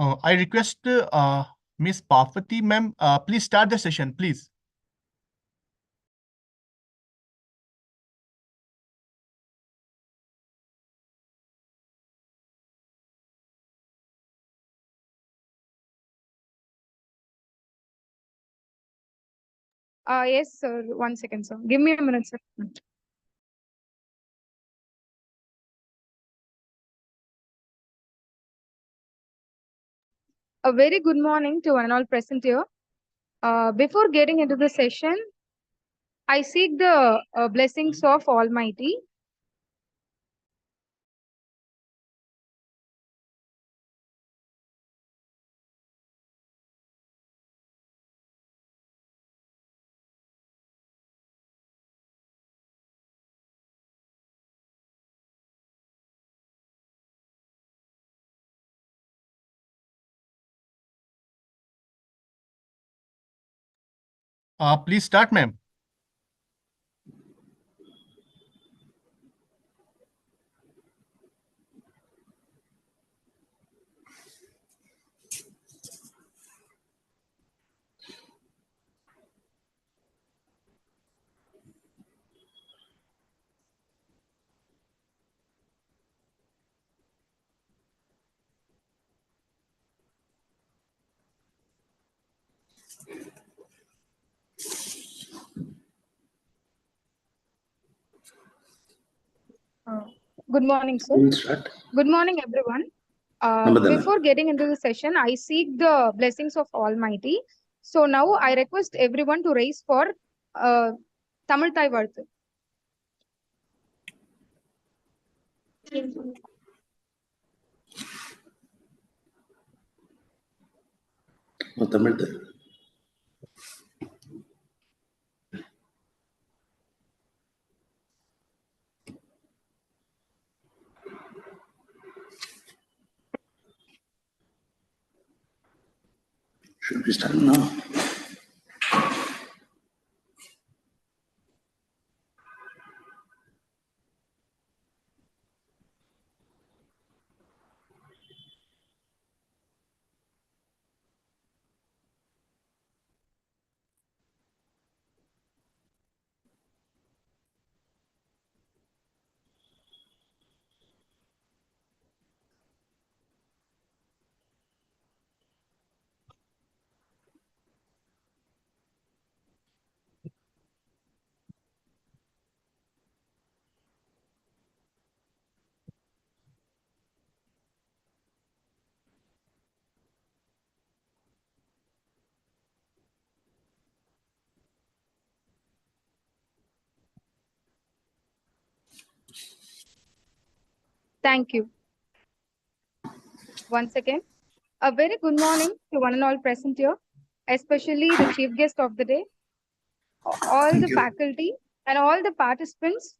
I request Miss Parvati, ma'am, please start the session, please. Yes, sir. 1 second, sir. Give me a minute, sir. A very good morning to one and all present here. Before getting into the session, I seek the blessings of Almighty. Please start, ma'am. Good morning, sir. We'll start. Good morning, everyone. Before getting into the session, I seek the blessings of Almighty. So now I request everyone to raise for Tamil Thai Varthu. Tamil. Should we start now? Thank you. Once again, a very good morning to one and all present here, especially the chief guest of the day, all Thank the you. faculty, and all the participants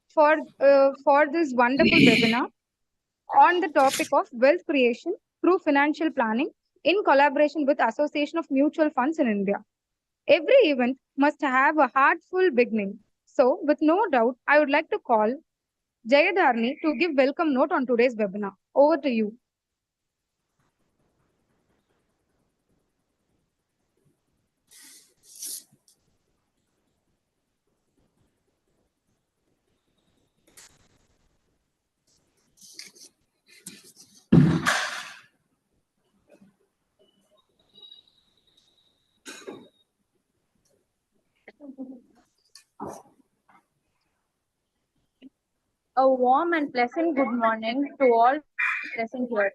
for this wonderful webinar on the topic of wealth creation through financial planning in collaboration with Association of Mutual Funds in India. Every event must have a heartful beginning. So, with no doubt, I would like to call Jayadharni to give welcome note on today's webinar. Over to you. A warm and pleasant good morning to all present here.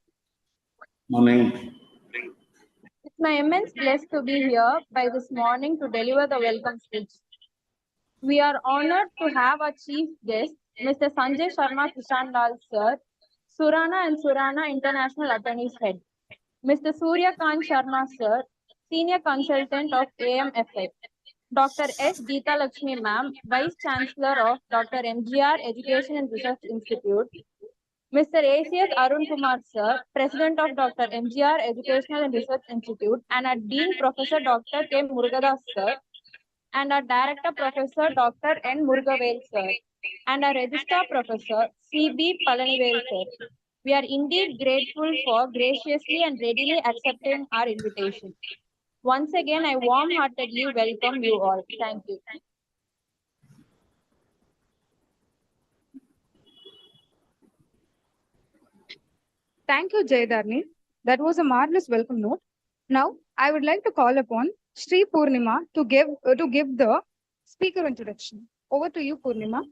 Morning. It's my immense bliss to be here by this morning to deliver the welcome speech. We are honored to have our chief guest, Mr. Sanjay Sharma Kishan Lal Sir, Surana and Surana International Attorneys Head, Mr. Surya Kant Sharma Sir, Senior Consultant of AMFI, Dr. S. Geeta Lakshmi Ma'am, Vice Chancellor of Dr. MGR Education and Research Institute, Mr. A.C.S. Arun Kumar Sir, President of Dr. MGR Educational and Research Institute, and our Dean Professor Dr. K. Murugadas Sir, and our Director Professor Dr. N. Murugavel Sir, and our Registrar Professor C.B. Palanivel Sir. We are indeed grateful for graciously and readily accepting our invitation. Once again, I warm-heartedly welcome you all. Thank you. Thank you, Jayadharni. That was a marvelous welcome note. Now, I would like to call upon Sri Purnima to give the speaker introduction. Over to you, Purnima.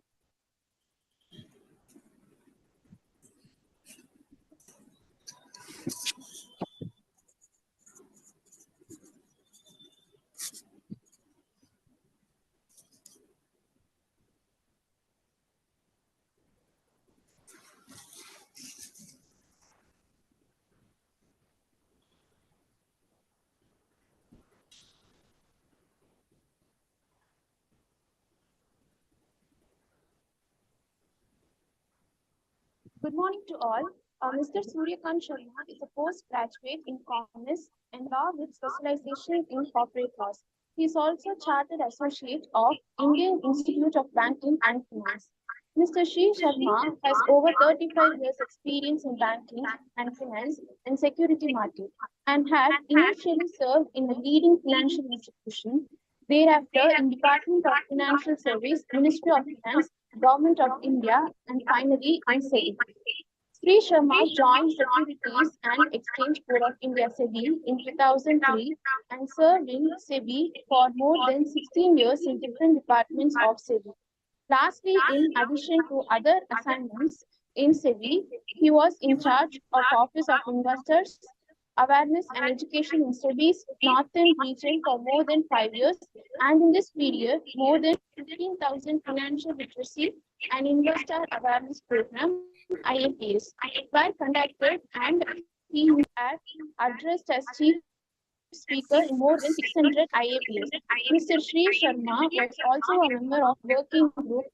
Good morning to all. Mr. Suryakant Sharma is a postgraduate in Commerce and Law with specialization in corporate laws. He is also Chartered Associate of Indian Institute of Banking and Finance. Mr. Sri Sharma has over 35 years experience in banking and finance and security market and had initially served in a leading financial institution, thereafter in Department of Financial Service, Ministry of Finance, Government of India, and finally in SEBI. Sri Sharma joined Securities and Exchange Board of India SEBI in 2003 and served in SEBI for more than 16 years in different departments of SEBI. Lastly, in addition to other assignments in SEBI, he was in charge of Office of Investors, Awareness and Education in SEBI's Northern region for more than 5 years, and in this period, more than 15,000 financial literacy and investor awareness program (IFAs) were conducted, and he had addressed as chief speaker in more than 600 IAPs. Mr. Sri Sharma was also a member of working group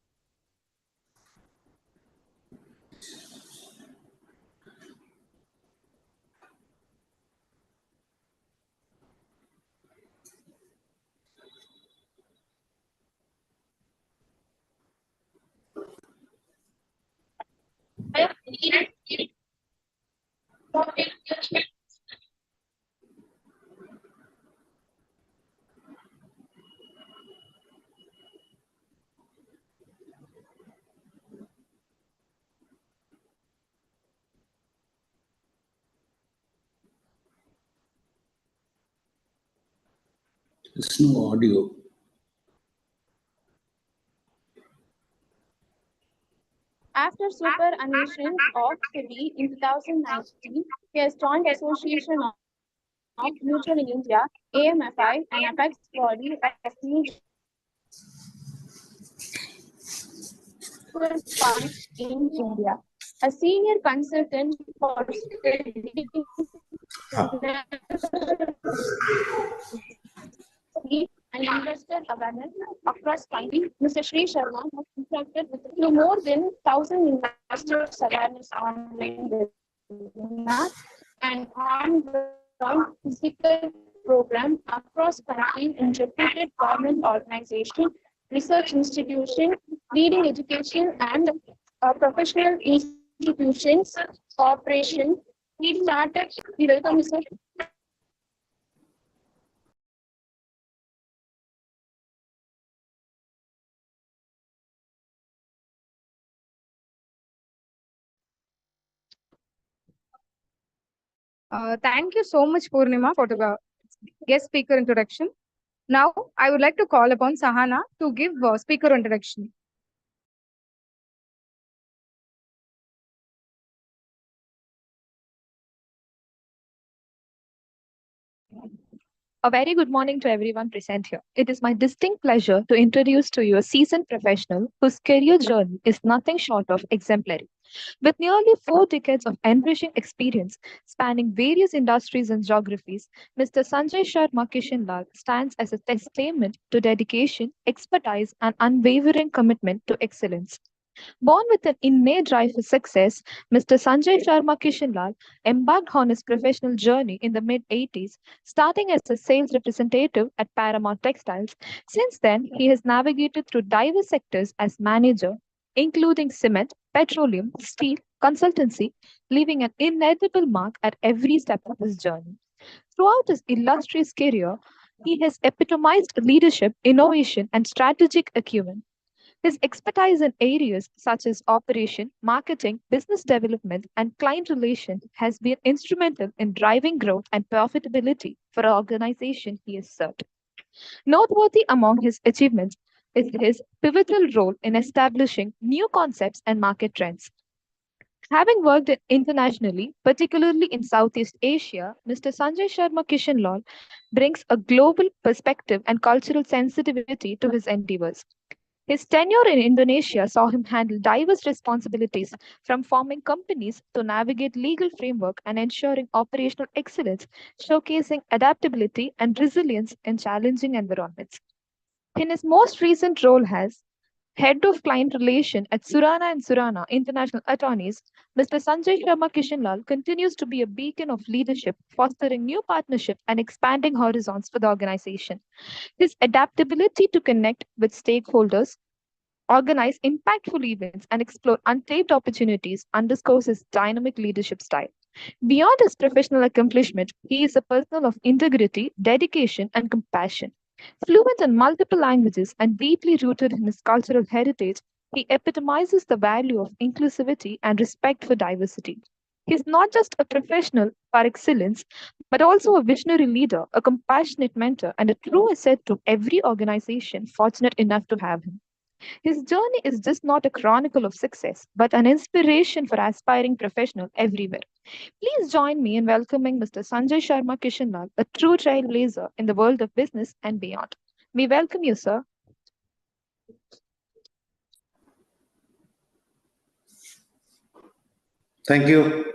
There's no audio. After superannuation of SEBI in 2019, he has joined Association of Mutual in India, AMFI, an apex body of mutual funds in India. A senior consultant for SEBI and investor awareness across country, Mr. Sri Sharma has interacted with more than 1,000 investors awareness online webinar and on-ground physical program across country in reputed government organization, research institution, leading education and professional institutions, corporation. We started. We welcome Mr. Thank you so much, Purnima, for the guest speaker introduction. Now, I would like to call upon Sahana to give speaker introduction. A very good morning to everyone present here. It is my distinct pleasure to introduce to you a seasoned professional whose career journey is nothing short of exemplary. With nearly 4 decades of enriching experience spanning various industries and geographies, Mr. Sanjay Sharma Kishanlal stands as a testament to dedication, expertise, and unwavering commitment to excellence. Born with an innate drive for success, Mr. Sanjay Sharma Kishanlal embarked on his professional journey in the mid 80s, starting as a sales representative at Paramount Textiles. Since then, he has navigated through diverse sectors as manager, including cement, petroleum, steel, consultancy, leaving an indelible mark at every step of his journey. Throughout his illustrious career, he has epitomized leadership, innovation, and strategic acumen. His expertise in areas such as operation, marketing, business development, and client relations has been instrumental in driving growth and profitability for the organization he has served. Noteworthy among his achievements is his pivotal role in establishing new concepts and market trends. Having worked internationally, particularly in Southeast Asia, Mr. Sanjay Sharma Kishanlal brings a global perspective and cultural sensitivity to his endeavors. His tenure in Indonesia saw him handle diverse responsibilities from forming companies to navigate legal framework and ensuring operational excellence, showcasing adaptability and resilience in challenging environments. In his most recent role as Head of Client Relation at Surana and Surana International Attorneys, Mr. Sanjay Sharma Kishanlal continues to be a beacon of leadership, fostering new partnerships and expanding horizons for the organization. His adaptability to connect with stakeholders, organize impactful events, and explore untapped opportunities underscores his dynamic leadership style. Beyond his professional accomplishment, he is a person of integrity, dedication, and compassion. Fluent in multiple languages and deeply rooted in his cultural heritage, he epitomizes the value of inclusivity and respect for diversity. He is not just a professional par excellence, but also a visionary leader, a compassionate mentor, and a true asset to every organization fortunate enough to have him. His journey is just not a chronicle of success, but an inspiration for aspiring professionals everywhere. Please join me in welcoming Mr. Sanjay Sharma Kishanlal, a true trailblazer in the world of business and beyond. We welcome you, sir. Thank you.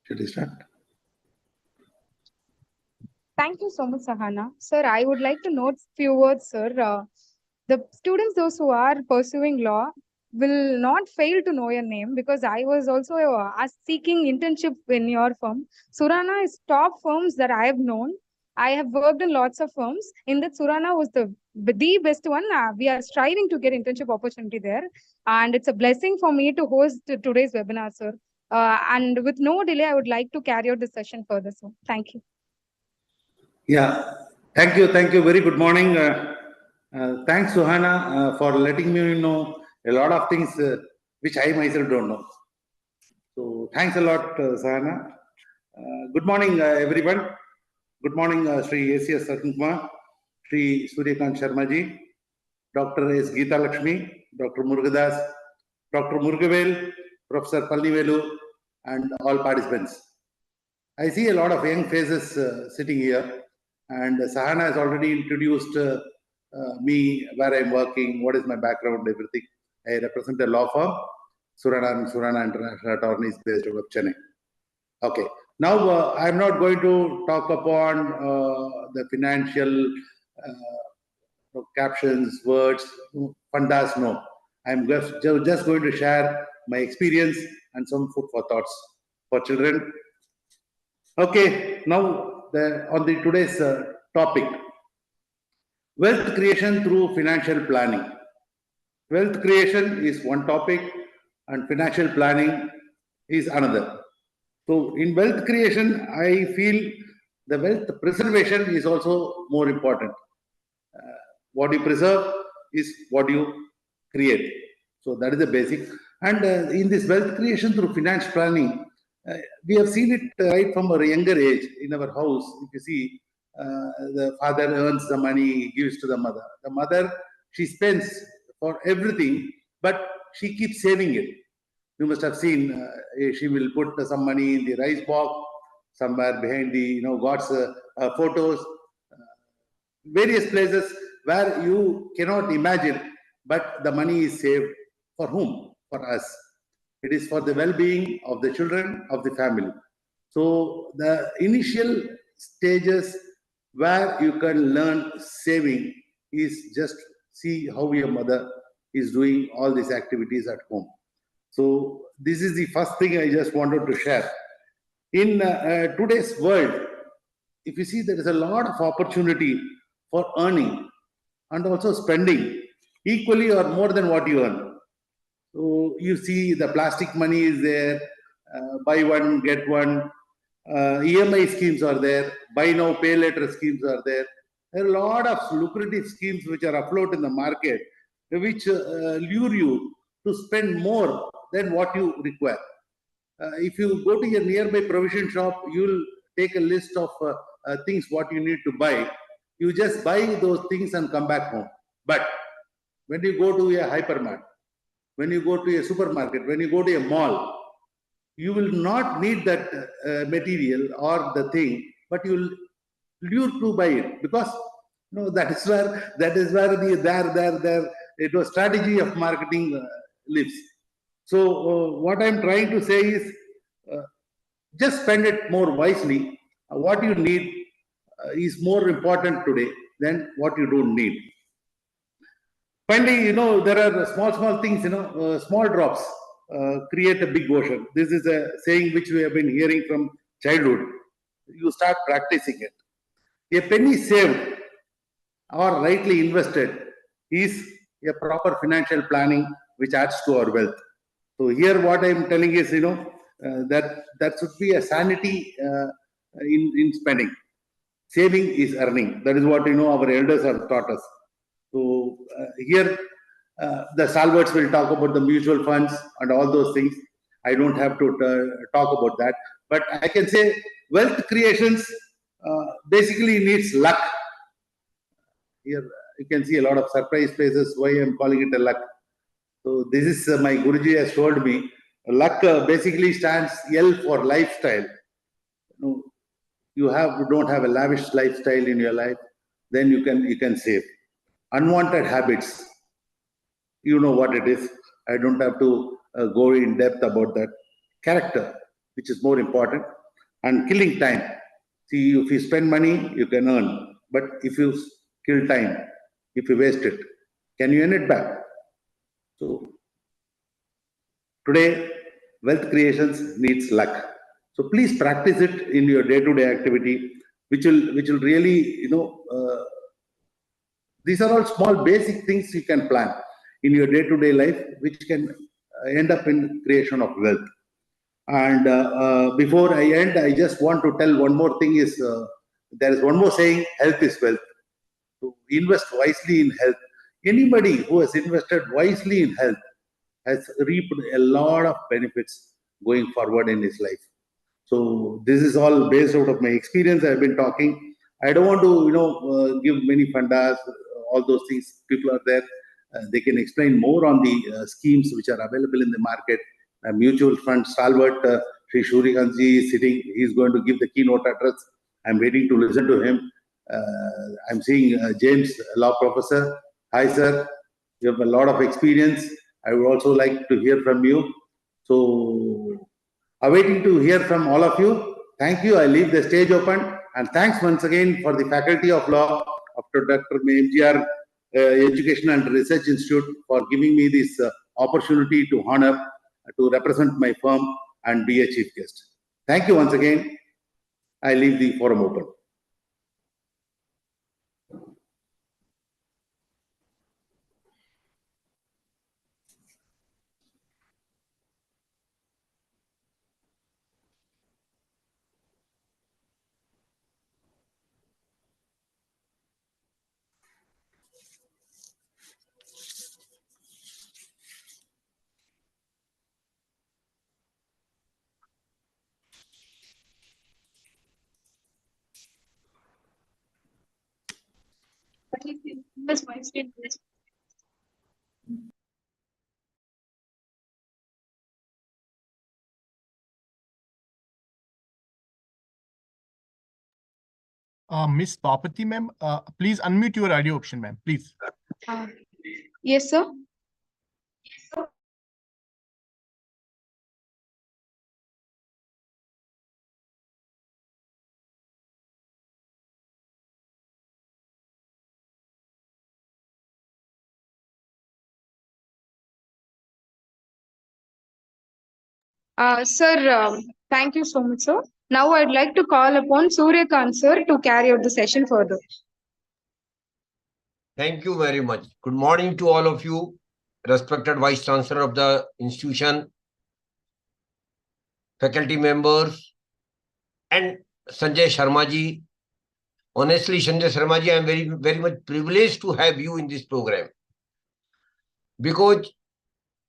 Should we start? Thank you so much, Sahana. Sir, I would like to note few words, sir. The students, those who are pursuing law, will not fail to know your name because I was also seeking internship in your firm. Surana is top firms that I have known. I have worked in lots of firms. In that, Surana was the best one. We are striving to get internship opportunity there, and it's a blessing for me to host today's webinar, sir. And with no delay, I would like to carry out the session further. So, thank you. Yeah, thank you. Thank you. Very good morning. Thanks, Suhana, for letting me know a lot of things which I myself don't know. So, thanks a lot, Suhana. Good morning, everyone. Good morning, Sri A.C.S. Satyankumar, Sri Suryakant Sharmaji, Dr. S. Geeta Lakshmi, Dr. Murugadas, Dr. Murugavel, Professor Pallivelu, and all participants. I see a lot of young faces sitting here, and Sahana has already introduced me, where I'm working, what is my background, everything. I represent a law firm, Surana International Attorneys based out of Chennai. Okay, now I'm not going to talk upon the financial captions, words, fundas, no. I'm just going to share my experience and some food for thoughts for children. Okay, now on the today's topic, wealth creation through financial planning. Wealth creation is one topic and financial planning is another. So in wealth creation, I feel the wealth preservation is also more important. What you preserve is what you create. So that is the basic. And in this wealth creation through finance planning, we have seen it right from a younger age in our house. If you see, the father earns the money, gives to the mother. The mother, she spends for everything, but she keeps saving it. You must have seen, she will put some money in the rice box, somewhere behind the, God's photos, various places where you cannot imagine, but the money is saved for whom? For us. It is for the well-being of the children, of the family. So the initial stages where you can learn saving is just see how your mother is doing all these activities at home. So this is the first thing I just wanted to share. In today's world, if you see, there is a lot of opportunity for earning and also spending equally or more than what you earn. So you see the plastic money is there, buy one, get one. EMI schemes are there, buy now, pay later schemes are there. There are a lot of lucrative schemes which are afloat in the market, which lure you to spend more than what you require. If you go to your nearby provision shop, you'll take a list of things what you need to buy. You just buy those things and come back home. But when you go to a hypermart, when you go to a supermarket, when you go to a mall, you will not need that material or the thing, but you will lure to buy it because that is where the their strategy of marketing lives. So what I'm trying to say is uh, just spend it more wisely. What you need is more important today than what you don't need. Finally, there are small things, small drops create a big ocean. This is a saying which we have been hearing from childhood. You start practicing it. A penny saved or rightly invested is a proper financial planning which adds to our wealth. So here, what I'm telling is, that should be a sanity in spending. Saving is earning. That is what our elders have taught us. So here, the Salverts will talk about the mutual funds and all those things. I don't have to talk about that, but I can say wealth creations basically needs luck. Here you can see a lot of surprise faces. Why I'm calling it a luck? So this is my Guruji has told me. Luck basically stands L for lifestyle. You don't have a lavish lifestyle in your life, then you can save. Unwanted habits, you know what it is. I don't have to go in depth about that. Character, which is more important, and killing time. See, if you spend money, you can earn, but if you kill time, if you waste it, can you earn it back? So today, wealth creations needs luck. So please practice it in your day-to-day activity, which will really, these are all small basic things you can plan in your day-to-day life, which can end up in creation of wealth. And before I end, I just want to tell one more thing is there is one more saying, health is wealth. So invest wisely in health. Anybody who has invested wisely in health has reaped a lot of benefits going forward in his life. So this is all based out of my experience. I've been talking. I don't want to, give many fundas, all those things. People are there. They can explain more on the schemes which are available in the market. Mutual fund stalwart, Sri Shurikantji is sitting. He's going to give the keynote address. I'm waiting to listen to him. I'm seeing James, law professor. Hi, sir. You have a lot of experience. I would also like to hear from you. So, awaiting to hear from all of you. Thank you. I leave the stage open. And thanks once again for the Faculty of Law of Dr. MGR Education and Research Institute for giving me this opportunity to honor, to represent my firm and be a chief guest. Thank you once again. I leave the forum open. Miss Papati, ma'am, please unmute your audio option, ma'am, please. Yes, sir. Sir, thank you so much, sir. Now I'd like to call upon Suryakant sir to carry out the session further. Thank you very much. Good morning to all of you, respected Vice Chancellor of the institution, faculty members, and Sanjay Sharma ji. Honestly, Sanjay Sharma ji, I am very much privileged to have you in this program, because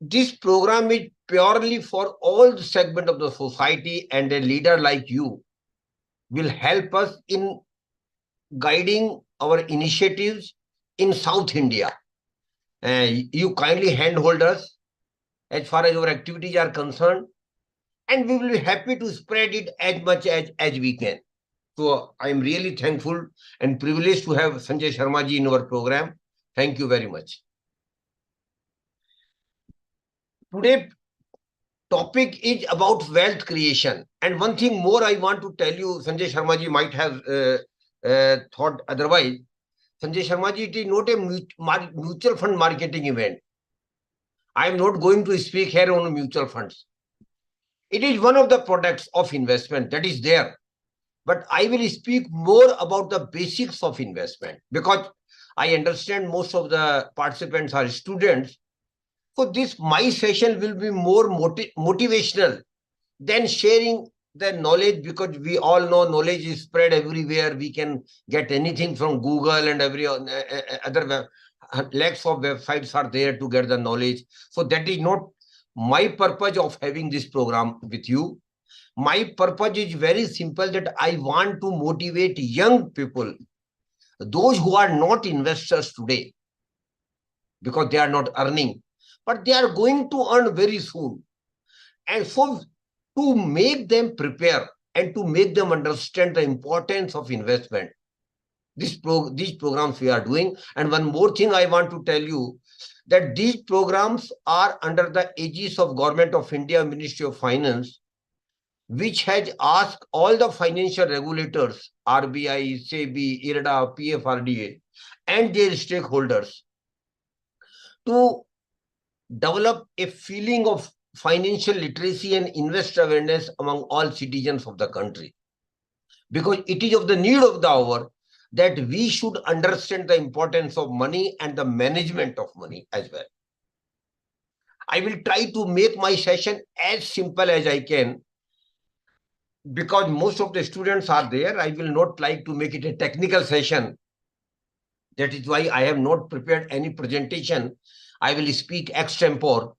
this program is purely for all the segment of the society, and a leader like you will help us in guiding our initiatives in South India. You kindly handhold us as far as our activities are concerned, and we will be happy to spread it as much as we can. So I am really thankful and privileged to have Sanjay Sharma ji in our program. Thank you very much. Today topic is about wealth creation. And one thing more I want to tell you, Sanjay Sharma ji might have thought otherwise. Sanjay Sharma ji, it is not a mutual fund marketing event. I am not going to speak here on mutual funds. It is one of the products of investment that is there. But I will speak more about the basics of investment, because I understand most of the participants are students. So this, my session will be more motivational than sharing the knowledge, because we all know knowledge is spread everywhere. We can get anything from Google and every other lakhs of websites are there to get the knowledge. So that is not my purpose of having this program with you. My purpose is very simple, that I want to motivate young people, those who are not investors today, because they are not earning, but they are going to earn very soon. And so to make them prepare and to make them understand the importance of investment, these programs we are doing. And one more thing I want to tell you, that these programs are under the aegis of Government of India, Ministry of Finance, which has asked all the financial regulators, RBI, SEBI, IRDA, PFRDA, and their stakeholders to develop a feeling of financial literacy and investor awareness among all citizens of the country. Because it is of the need of the hour that we should understand the importance of money and the management of money as well. I will try to make my session as simple as I can, because most of the students are there. I will not like to make it a technical session. That is why I have not prepared any presentation. I will speak extempore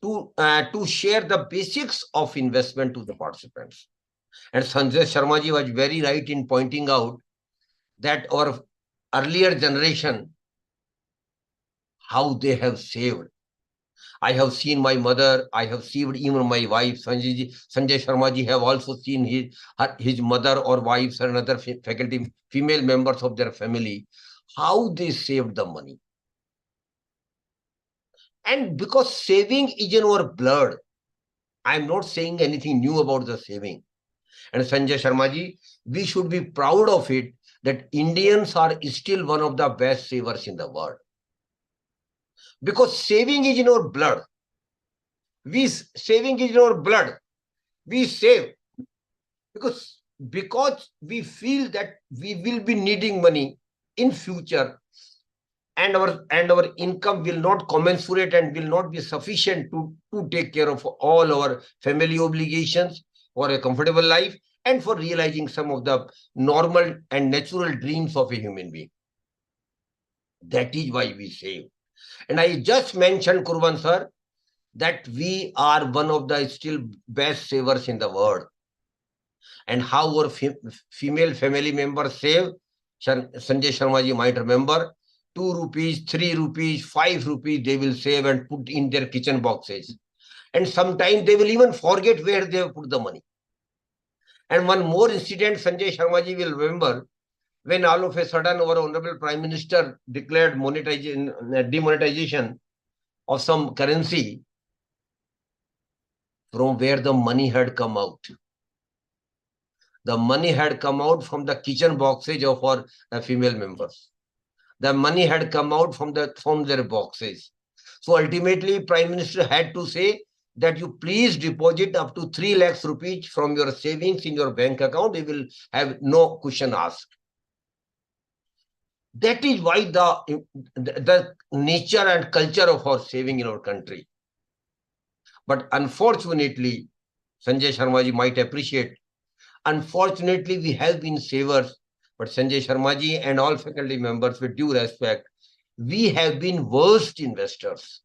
to share the basics of investment to the participants. And Sanjay Sharma ji was very right in pointing out that our earlier generation, how they have saved. I have seen my mother, I have seen even my wife, Sanjay Sharma ji have also seen his mother or wives and other faculty, female members of their family, how they saved the money. And because saving is in our blood, I'm not saying anything new about the saving. And Sanjay Sharma ji, we should be proud of it, that Indians are still one of the best savers in the world. Because saving is in our blood. Saving is in our blood. We save because we feel that we will be needing money in future, and our income will not commensurate and will not be sufficient to take care of all our family obligations for a comfortable life and for realizing some of the normal and natural dreams of a human being. That is why we save. And I just mentioned, Kurban sir, that we are one of the still best savers in the world. And how our female family members save, Sanjay Sharma ji might remember, 2 rupees, 3 rupees, 5 rupees they will save and put in their kitchen boxes. And sometimes they will even forget where they have put the money. And one more incident Sanjay Sharma ji will remember, when all of a sudden our Honorable Prime Minister declared demonetization of some currency, from where the money had come out. The money had come out from the kitchen boxes of our female members. The money had come out from their boxes. So ultimately, Prime Minister had to say that you please deposit up to 3 lakhs rupees from your savings in your bank account. You will have no question asked. That is why the nature and culture of our saving in our country. But unfortunately, Sanjay Sharma ji might appreciate, unfortunately, we have been savers, but Sanjay Sharma ji and all faculty members, with due respect, we have been worst investors.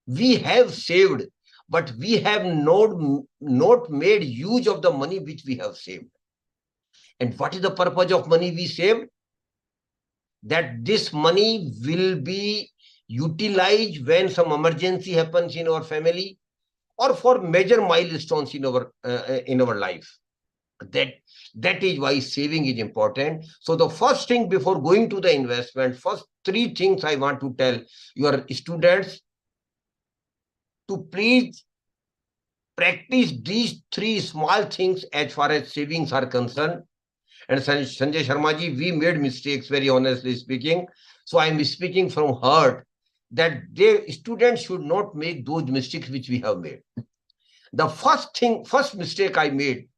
We have saved, but we have not made use of the money which we have saved. And what is the purpose of money we saved? That this money will be utilized when some emergency happens in our family or for major milestones in our life. That is why saving is important. So the first thing before going to the investment, first three things I want to tell your students to please practice these three small things as far as savings are concerned. And Sanjay Sharma ji, we made mistakes, very honestly speaking. So I'm speaking from heart that the students should not make those mistakes which we have made. The first mistake I made,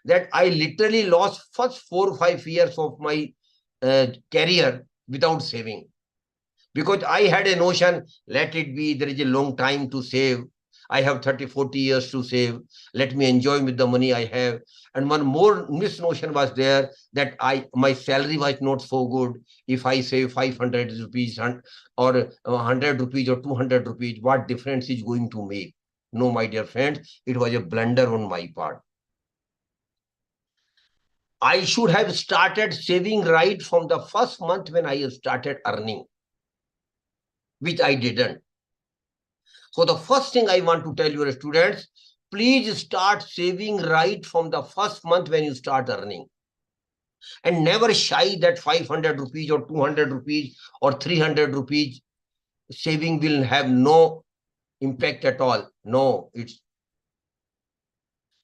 that I literally lost first 4 or 5 years of my career without saving. Because I had a notion, let it be, there is a long time to save. I have 30, 40 years to save. Let me enjoy with the money I have. And one more misnotion was there, that my salary was not so good. If I save 500 rupees or 100 rupees or 200 rupees, what difference is going to make? No, my dear friends, it was a blunder on my part. I should have started saving right from the first month when I started earning, which I didn't. So the first thing I want to tell your students, please start saving right from the first month when you start earning. And never shy that 500 rupees or 200 rupees or 300 rupees saving will have no impact at all. No, it's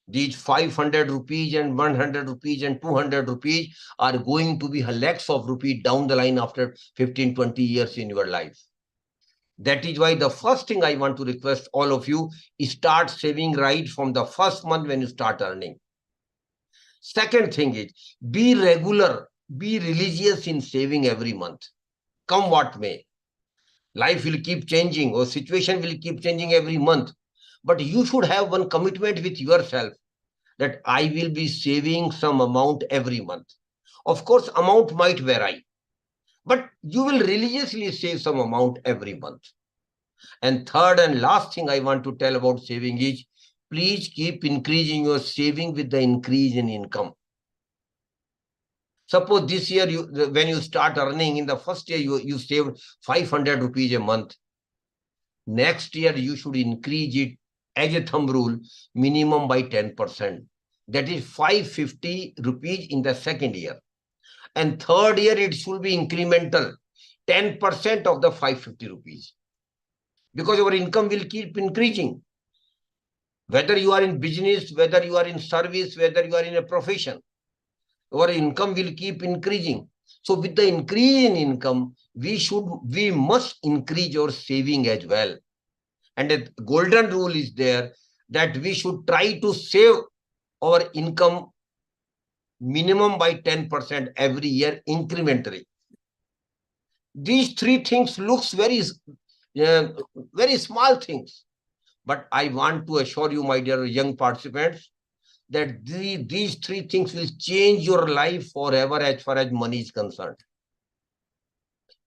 these 500 rupees and 100 rupees and 200 rupees are going to be lakhs of rupees down the line after 15, 20 years in your life. That is why the first thing I want to request all of you is start saving right from the first month when you start earning. Second thing is, be regular, be religious in saving every month. Come what may. Life will keep changing or situation will keep changing every month. But you should have one commitment with yourself that I will be saving some amount every month. Of course, amount might vary, but you will religiously save some amount every month. And third and last thing I want to tell about saving is, please keep increasing your saving with the increase in income. Suppose this year, when you start earning, in the first year, you saved 500 rupees a month. Next year, you should increase it as a thumb rule, minimum by 10%. That is 550 rupees in the second year. And third year, it should be incremental, 10% of the 550 rupees. Because our income will keep increasing. Whether you are in business, whether you are in service, whether you are in a profession, our income will keep increasing. So with the increase in income, we must increase our saving as well. And a golden rule is there that we should try to save our income minimum by 10% every year incrementally. These three things looks very small things. But I want to assure you, my dear young participants, that these three things will change your life forever as far as money is concerned.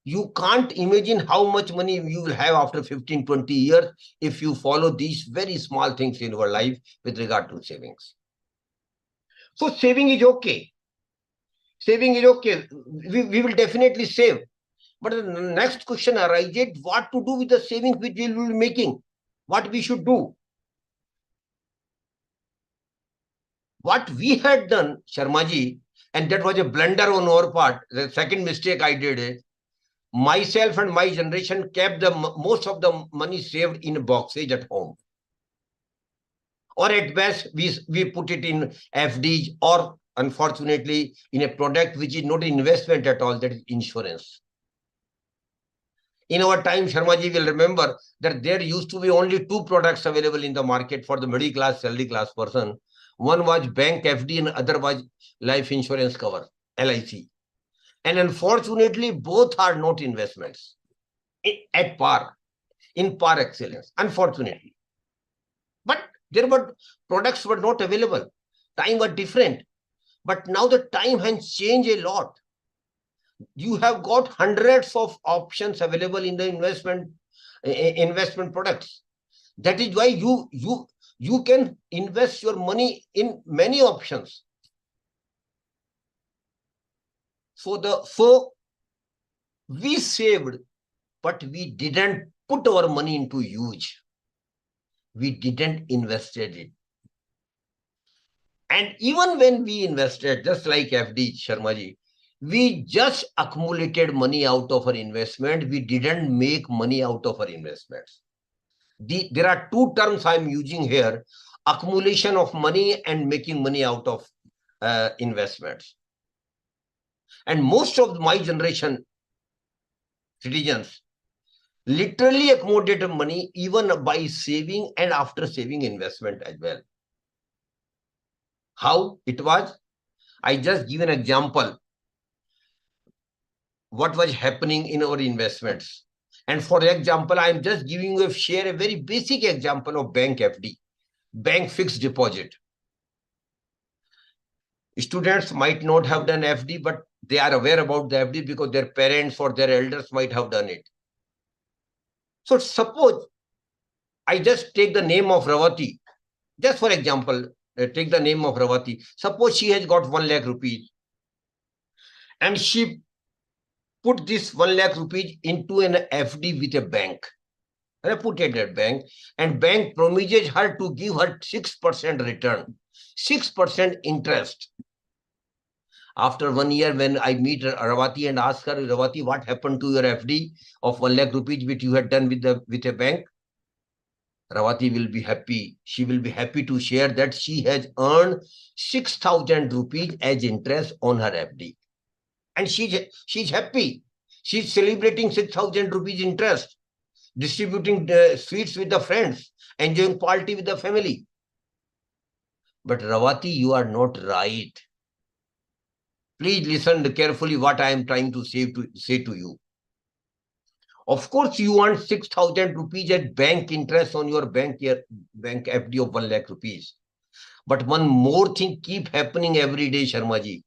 You can't imagine how much money you will have after 15, 20 years if you follow these very small things in your life with regard to savings. So saving is okay. Saving is okay. We will definitely save. But the next question arises, what to do with the savings which we will be making? What we should do? What we had done, Sharmaji, and that was a blunder on our part. The second mistake I did is, myself and my generation kept most of the money saved in boxes at home. Or at best, we put it in FDs, or unfortunately, in a product which is not an investment at all, that is insurance. In our time, Sharmaji will remember that there used to be only two products available in the market for the middle class, salary class person. One was bank FD and other was life insurance cover, LIC. And unfortunately, both are not investments at par, in par excellence, unfortunately. But there were products were not available. Time was different. But now the time has changed a lot. You have got hundreds of options available in the investment products. That is why you can invest your money in many options. So we saved, but we didn't put our money into use. We didn't invested it. And even when we invested, just like FD Sharmaji, we just accumulated money out of our investment. We didn't make money out of our investments. There are two terms I'm using here: accumulation of money and making money out of investments. And most of my generation citizens literally accumulated money even by saving and after saving investment as well. How it was? I just give an example. What was happening in our investments. And for example, I'm just giving you share a very basic example of bank FD, bank fixed deposit. Students might not have done FD, but they are aware about the FD because their parents or their elders might have done it. So suppose I just take the name of Ravati, just for example, take the name of Ravati. Suppose she has got 1 lakh rupees and she put this 1 lakh rupees into an FD with a bank, reputed bank, and bank promises her to give her 6% return, 6% interest. After 1 year, when I meet Ravati and ask her, Ravati, what happened to your FD of 1 lakh rupees which you had done with a bank? Ravati will be happy. She will be happy to share that she has earned 6,000 rupees as interest on her FD. And she's happy. She's celebrating 6,000 rupees interest, distributing the sweets with the friends, enjoying party with the family. But Ravati, you are not right. Please listen carefully what I am trying to say to you. Of course, you want 6,000 rupees at bank interest on your bank FD of 1 lakh rupees. But one more thing keep happening every day, Sharmaji,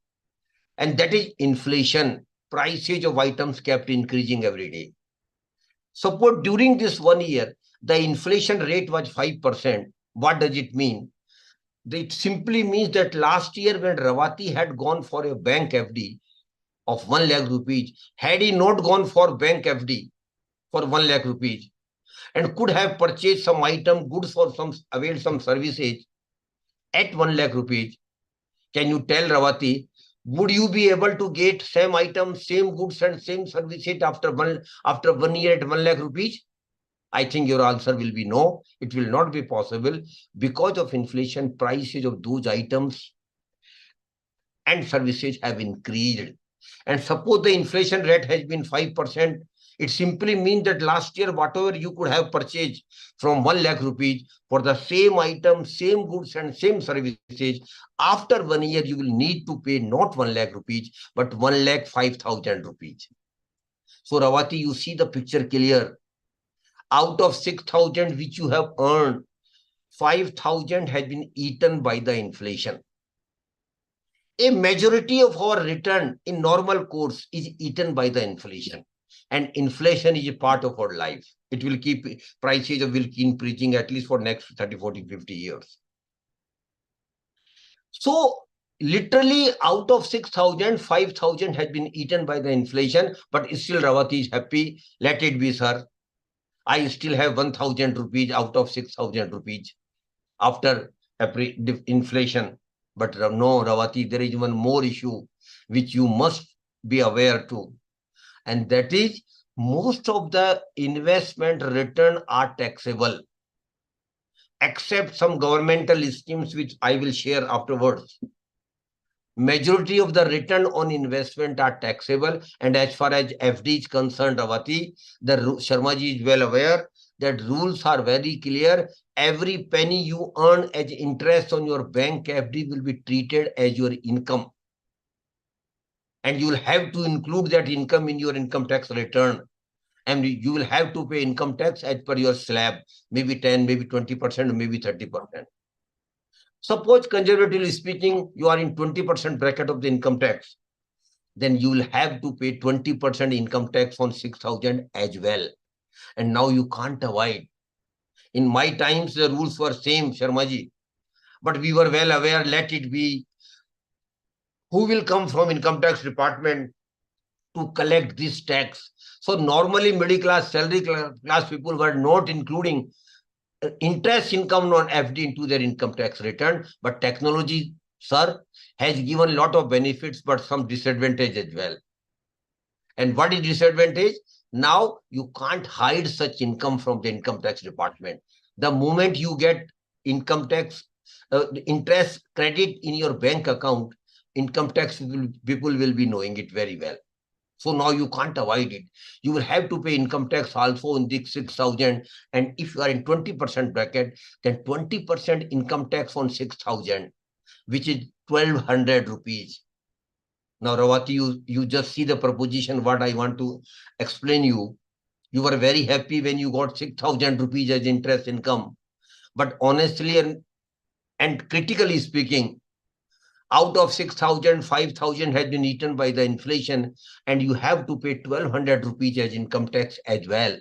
and that is inflation. Prices of items kept increasing every day. Suppose during this 1 year, the inflation rate was 5%. What does it mean? It simply means that last year when Ravati had gone for a bank FD of 1 lakh rupees, had he not gone for bank FD for 1 lakh rupees and could have purchased some item, goods or availed some services at 1 lakh rupees, can you tell Ravati, would you be able to get same items, same goods and same services after 1 year at 1 lakh rupees? I think your answer will be no. It will not be possible because of inflation. Prices of those items and services have increased. And suppose the inflation rate has been 5%, it simply means that last year, whatever you could have purchased from 1 lakh rupees for the same item, same goods and same services, after 1 year, you will need to pay not 1 lakh rupees, but 1 lakh 5,000 rupees. So Ravati, you see the picture clear. Out of 6,000 which you have earned, 5,000 has been eaten by the inflation. A majority of our return in normal course is eaten by the inflation. And inflation is a part of our life. It will keep prices will keep increasing at least for next 30, 40, 50 years. So literally out of 6,000, 5,000 has been eaten by the inflation, but still Ravati is happy. Let it be, sir. I still have 1,000 rupees out of 6,000 rupees after inflation. But no, Ravati, there is one more issue which you must be aware to. And that is most of the investment return are taxable, except some governmental schemes which I will share afterwards. Majority of the return on investment are taxable. And as far as FD is concerned, Ravati, Sharmaji is well aware that rules are very clear. Every penny you earn as interest on your bank FD will be treated as your income. and you will have to include that income in your income tax return. And you will have to pay income tax as per your slab, maybe 10, maybe 20%, or maybe 30%. Suppose, conservatively speaking, you are in 20% bracket of the income tax, then you will have to pay 20% income tax on 6,000 as well. And now you can't avoid. In my times, the rules were same, Sharmaji, but we were well aware, let it be. Who will come from income tax department to collect this tax? So normally middle class, salary class people were not including interest income on FD into their income tax return. But technology, sir, has given a lot of benefits, but some disadvantage as well. And what is disadvantage? Now you can't hide such income from the income tax department. The moment you get income tax interest credit in your bank account, income tax people will be knowing it very well. So now you can't avoid it. You will have to pay income tax also in the 6,000. And if you are in 20% bracket, then 20% income tax on 6,000, which is 1,200 rupees. Now, Rawati, you just see the proposition, what I want to explain you. You were very happy when you got 6,000 rupees as interest income. But honestly and critically speaking, out of 6,000, 5,000 has been eaten by the inflation, and you have to pay 1,200 rupees as income tax as well.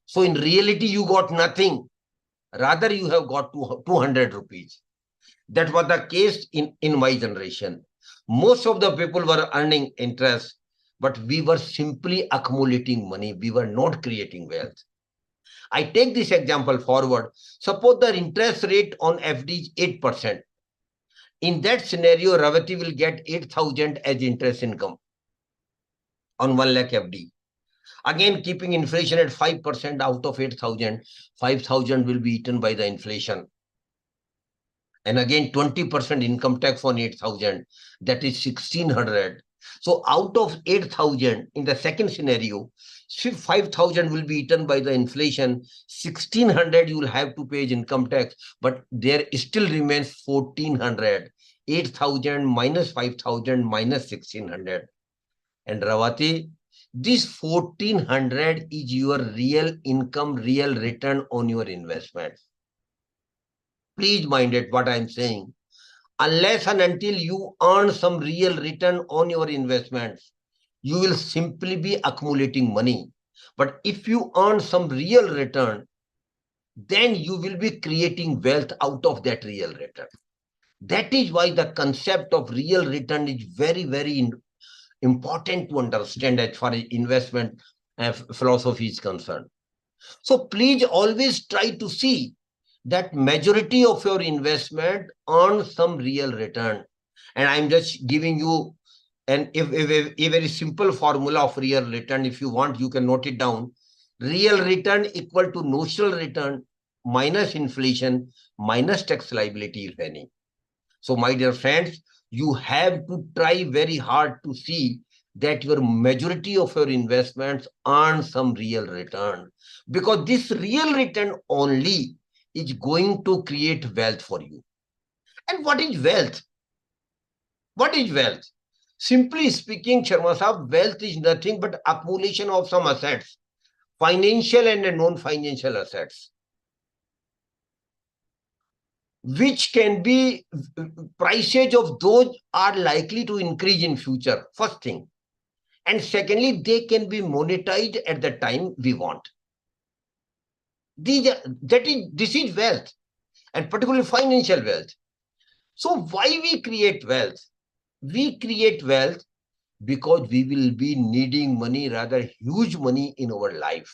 So in reality, you got nothing. Rather, you have got 200 rupees. That was the case in my generation. Most of the people were earning interest, but we were simply accumulating money. We were not creating wealth. I take this example forward. Suppose the interest rate on FD is 8%. In that scenario, Ravati will get 8,000 as interest income on 1 lakh FD. Again, keeping inflation at 5% out of 8,000, 5,000 will be eaten by the inflation. And again, 20% income tax on 8,000, that is 1,600. So out of 8,000, in the second scenario, 5,000 will be eaten by the inflation. 1,600 you will have to pay income tax, but there still remains 1,400. 8,000 minus 5,000 minus 1,600. And Ravati, this 1,400 is your real income, real return on your investment. Please mind it, what I'm saying. Unless and until you earn some real return on your investments, you will simply be accumulating money. But if you earn some real return, then you will be creating wealth out of that real return. That is why the concept of real return is very, very important to understand as far as investment philosophy is concerned. So please always try to see that majority of your investment earns some real return. And I'm just giving you a very simple formula of real return. If you want, you can note it down. Real return equal to notional return minus inflation minus tax liability, if any. So my dear friends, you have to try very hard to see that your majority of your investments earn some real return, because this real return only is going to create wealth for you. And what is wealth? What is wealth? Simply speaking, Sharma Sahab, wealth is nothing but accumulation of some assets, financial and non-financial assets, which can be prices of those are likely to increase in future, first thing. And secondly, they can be monetized at the time we want. This is wealth, and particularly financial wealth. So why we create wealth? We create wealth because we will be needing money, rather huge money in our life,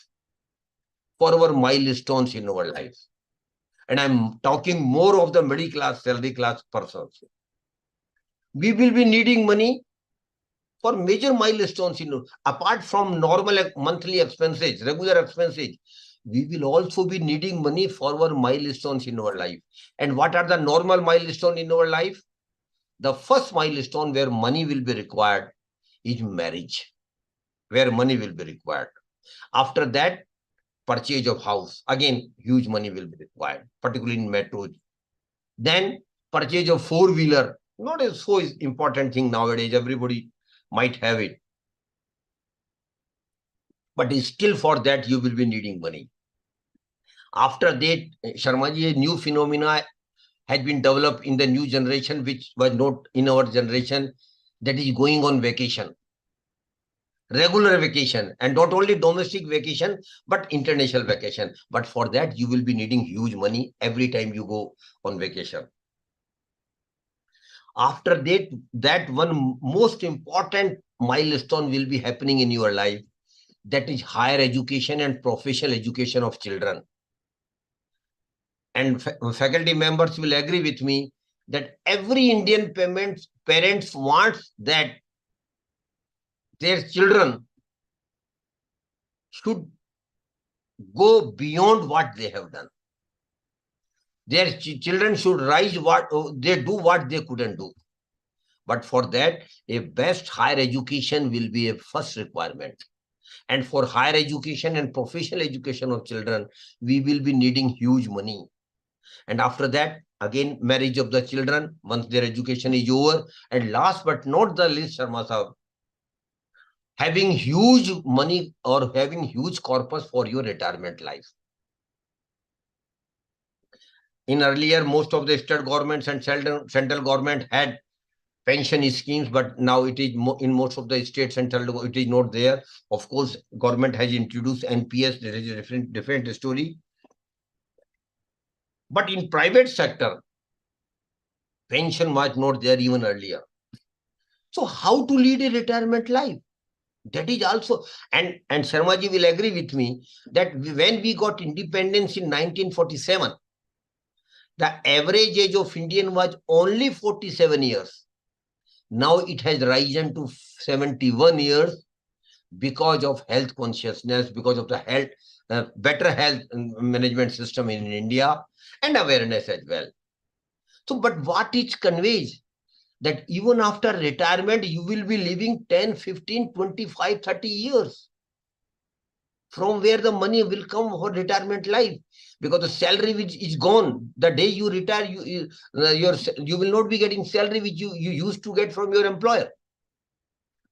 for our milestones in our life. And I'm talking more of the middle class, salary class persons. We will be needing money for major milestones, apart from normal monthly expenses, regular expenses. We will also be needing money for our milestones in our life. And what are the normal milestones in our life? The first milestone where money will be required is marriage, where money will be required. After that, purchase of house. Again, huge money will be required, particularly in metros. Then purchase of four-wheeler. Not a so important thing nowadays. Everybody might have it. But still for that, you will be needing money. After that, Sharmaji, a new phenomena has been developed in the new generation, which was not in our generation, that is going on vacation. Regular vacation, and not only domestic vacation, but international vacation. But for that, you will be needing huge money every time you go on vacation. After that one most important milestone will be happening in your life, that is higher education and professional education of children. And faculty members will agree with me that every Indian parents wants that their children should go beyond what they have done. Their children should rise they do what they couldn't do. But for that, a best higher education will be a first requirement. And for higher education and professional education of children, we will be needing huge money. And after that, again, marriage of the children, once their education is over. And last but not the least, Sharma Sahab, having huge money or having huge corpus for your retirement life. In earlier, most of the state governments and central government had pension schemes, but now it is in most of the states and central, it is not there. Of course, government has introduced NPS. There is a different story. But in private sector, pension was not there even earlier. So how to lead a retirement life? That is also, and Sharmaji will agree with me that when we got independence in 1947, the average age of Indian was only 47 years. Now it has risen to 71 years because of health consciousness, because of the better health management system in India, and awareness as well. So, but what it conveys, that even after retirement, you will be living 10, 15, 25, 30 years. From where the money will come for retirement life, because the salary which is gone the day you retire, you will not be getting salary which you used to get from your employer.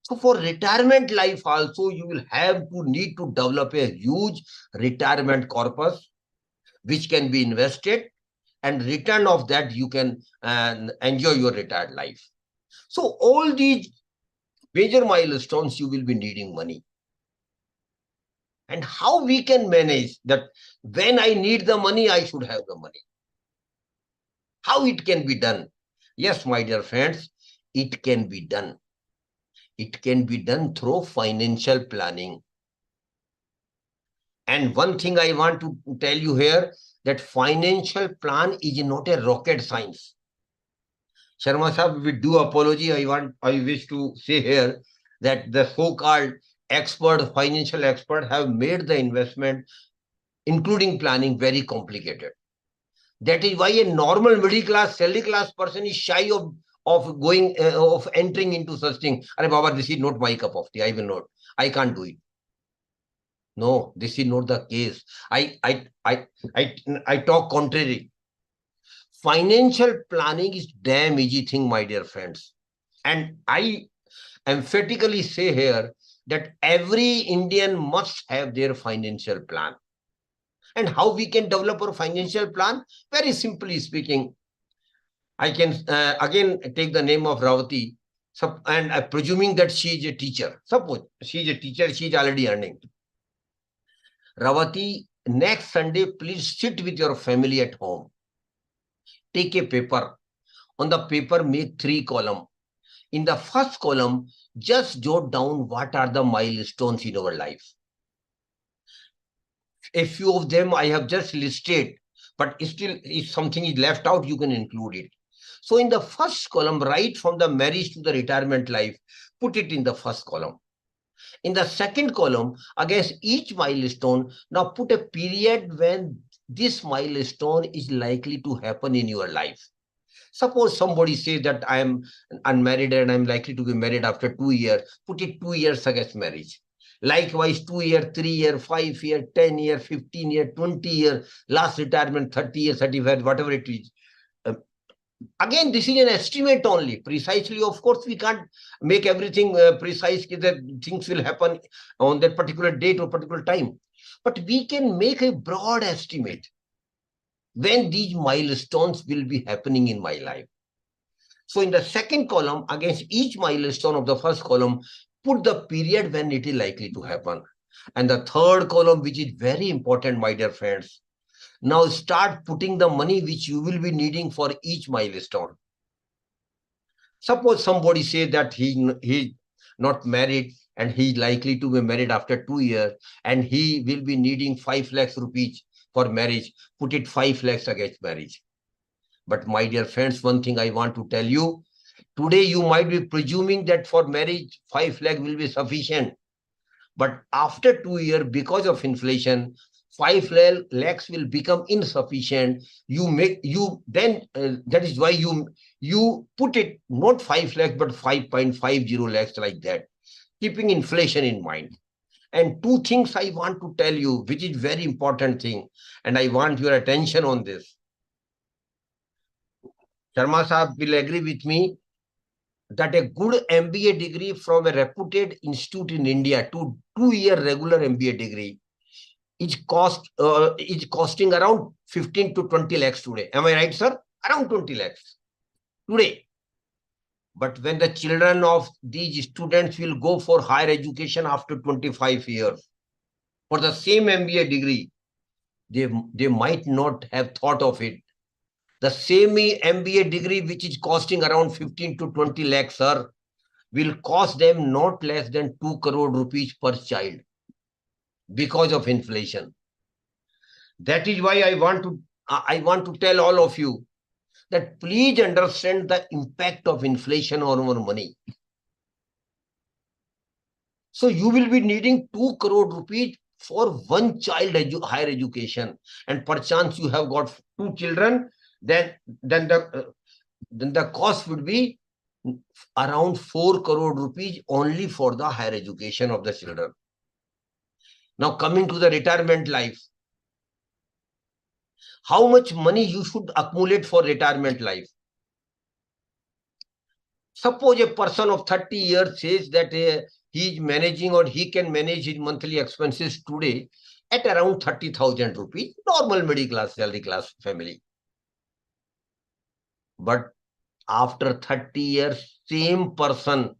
So for retirement life also, you will need to develop a huge retirement corpus which can be invested, and return of that you can enjoy your retired life. So all these major milestones, you will be needing money. And how we can manage that? When I need the money, I should have the money. How it can be done? Yes, my dear friends, it can be done. It can be done through financial planning. And one thing I want to tell you here, that financial plan is not a rocket science. Sharma Sahab, with due apology, I wish to say here that the so-called financial expert have made the investment, including planning, very complicated. That is why a normal middle class, salary class person is shy of entering into such thing. Arey Baba, this is not my cup of tea. I will not. I can't do it. No, this is not the case. I talk contrary. Financial planning is damn easy thing, my dear friends. And I emphatically say here that every Indian must have their financial plan. And how we can develop our financial plan? Very simply speaking, I can again take the name of Ravati, and presuming that she is a teacher. Suppose she is a teacher, she is already earning. Ravati, next Sunday, please sit with your family at home. Take a paper. On the paper, make 3 columns. In the first column, just jot down what are the milestones in our life. A few of them I have just listed, but still, if something is left out, you can include it. So in the first column, right from the marriage to the retirement life, put it in the first column. In the second column, against each milestone, now put a period when this milestone is likely to happen in your life. Suppose somebody says that I am unmarried and I'm likely to be married after 2 years, put it 2 years against marriage. Likewise, 2 year, 3 year, 5 year, 10 year, 15 year, 20 year, last retirement, 30 year, 35, whatever it is. Again, this is an estimate only. Precisely, of course, we can't make everything precise that things will happen on that particular date or particular time. But we can make a broad estimate when these milestones will be happening in my life. So in the second column, against each milestone of the first column, put the period when it is likely to happen. And the third column, which is very important, my dear friends, now start putting the money which you will be needing for each milestone. Suppose somebody say that he not married and he likely to be married after 2 years and he will be needing 5 lakhs rupees for marriage. Put it 5 lakhs against marriage. But my dear friends, one thing I want to tell you, today you might be presuming that for marriage 5 lakh will be sufficient. But after 2 years, because of inflation, 5 lakhs will become insufficient. That is why you put it not 5 lakhs but 5.50 lakhs, like that, keeping inflation in mind. And two things I want to tell you, which is very important thing, and I want your attention on this. Sharma Saab will agree with me that a good MBA degree from a reputed institute in India, 2-year regular MBA degree, is costing around 15 to 20 lakhs today. Am I right, sir? Around 20 lakhs today. But when the children of these students will go for higher education after 25 years for the same MBA degree, they might not have thought of it. The same MBA degree, which is costing around 15 to 20 lakhs, sir, will cost them not less than 2 crore rupees per child because of inflation. That is why I want to tell all of you that please understand the impact of inflation on our money. So you will be needing 2 crore rupees for one child higher education, and perchance you have got 2 children, then the cost would be around 4 crore rupees only for the higher education of the children. Now coming to the retirement life, how much money you should accumulate for retirement life? Suppose a person of 30 years says that he is managing or he can manage his monthly expenses today at around 30,000 rupees, normal middle class, salary class family. But after 30 years, same person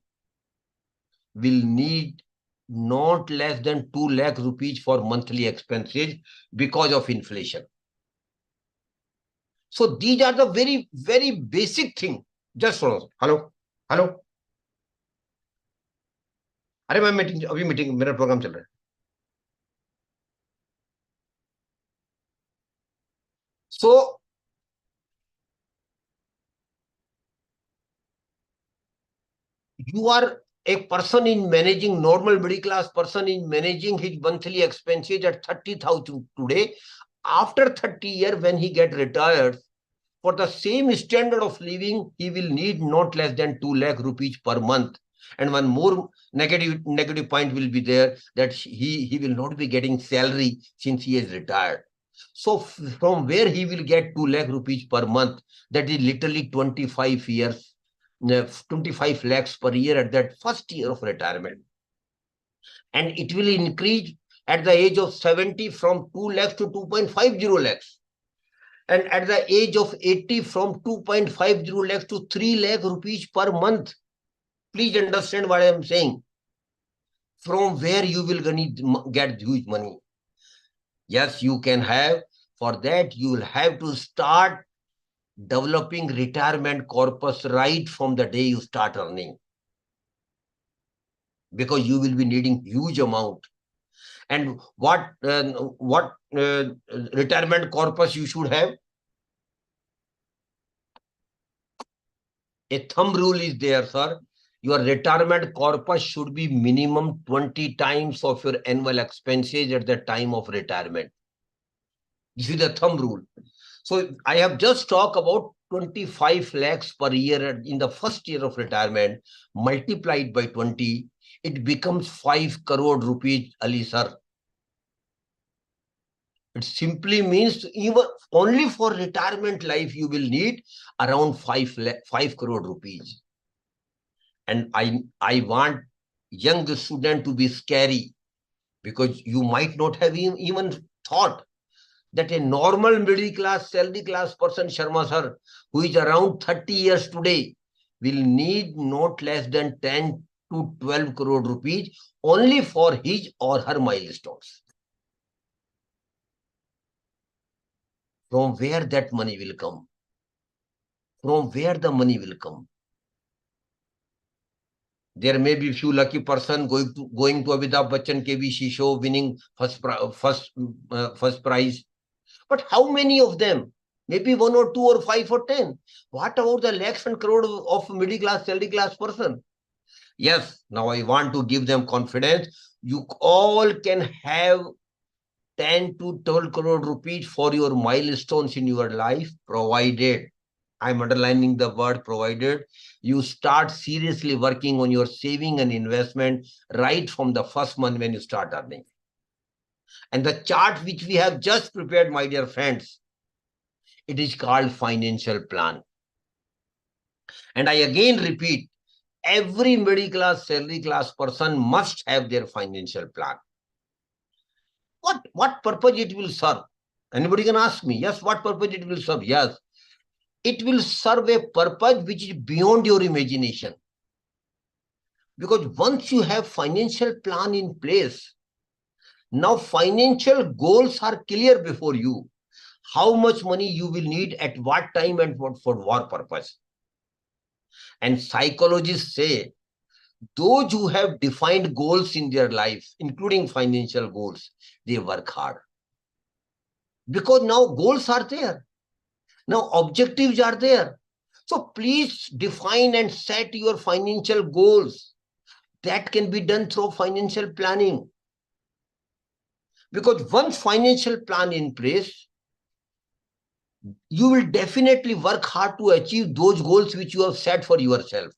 will need not less than 2 lakh rupees for monthly expenses because of inflation. So these are the very, very basic thing. Just follow. Hello? अरे मैं meeting मेरा programme चल रहा है. So you are a person in managing, normal middle class person in managing his monthly expenses at 30,000 today. After 30 years, when he get retired, for the same standard of living, he will need not less than 2 lakh rupees per month. And one more negative point will be there, that he will not be getting salary since he is retired. So from where he will get 2 lakh rupees per month, that is literally 25 years, 25 lakhs per year at that first year of retirement. And it will increase at the age of 70 from 2 lakhs to 2.50 lakhs. And at the age of 80 from 2.50 lakhs to 3 lakh rupees per month. Please understand what I am saying. From where you will get huge money. Yes, you can have. For that, you will have to start developing retirement corpus right from the day you start earning. Because you will be needing huge amount. And what retirement corpus you should have? A thumb rule is there, sir. Your retirement corpus should be minimum 20 times of your annual expenses at the time of retirement. This is the thumb rule. So I have just talked about 25 lakhs per year in the first year of retirement, multiplied by 20, it becomes 5 crore rupees, Ali sir. It simply means even only for retirement life, you will need around 5 crore rupees. And I want young student to be scary, because you might not have even thought that a normal middle class, salary class person, Sharma sir, who is around 30 years today, will need not less than 10 to 12 crore rupees only for his or her milestones. From where that money will come? From where the money will come? There may be few lucky person going to Amitabh Bachchan KBC show, winning first prize. But how many of them? Maybe 1 or 2 or 5 or 10. What about the lakhs and crore of middle class, salary class person? Yes, now I want to give them confidence. You all can have 10 to 12 crore rupees for your milestones in your life, provided, I'm underlining the word provided, you start seriously working on your saving and investment right from the first month when you start earning. And the chart which we have just prepared, my dear friends, it is called financial plan. And I again repeat, every middle class, salary class person must have their financial plan. What purpose it will serve? Anybody can ask me, yes, what purpose it will serve? Yes, it will serve a purpose which is beyond your imagination. Because once you have financial plan in place, now financial goals are clear before you. How much money you will need at what time and for what purpose. And psychologists say, those who have defined goals in their life, including financial goals, they work hard. Because now goals are there. Now objectives are there. So please define and set your financial goals. That can be done through financial planning. Because once financial plan in place, you will definitely work hard to achieve those goals which you have set for yourself.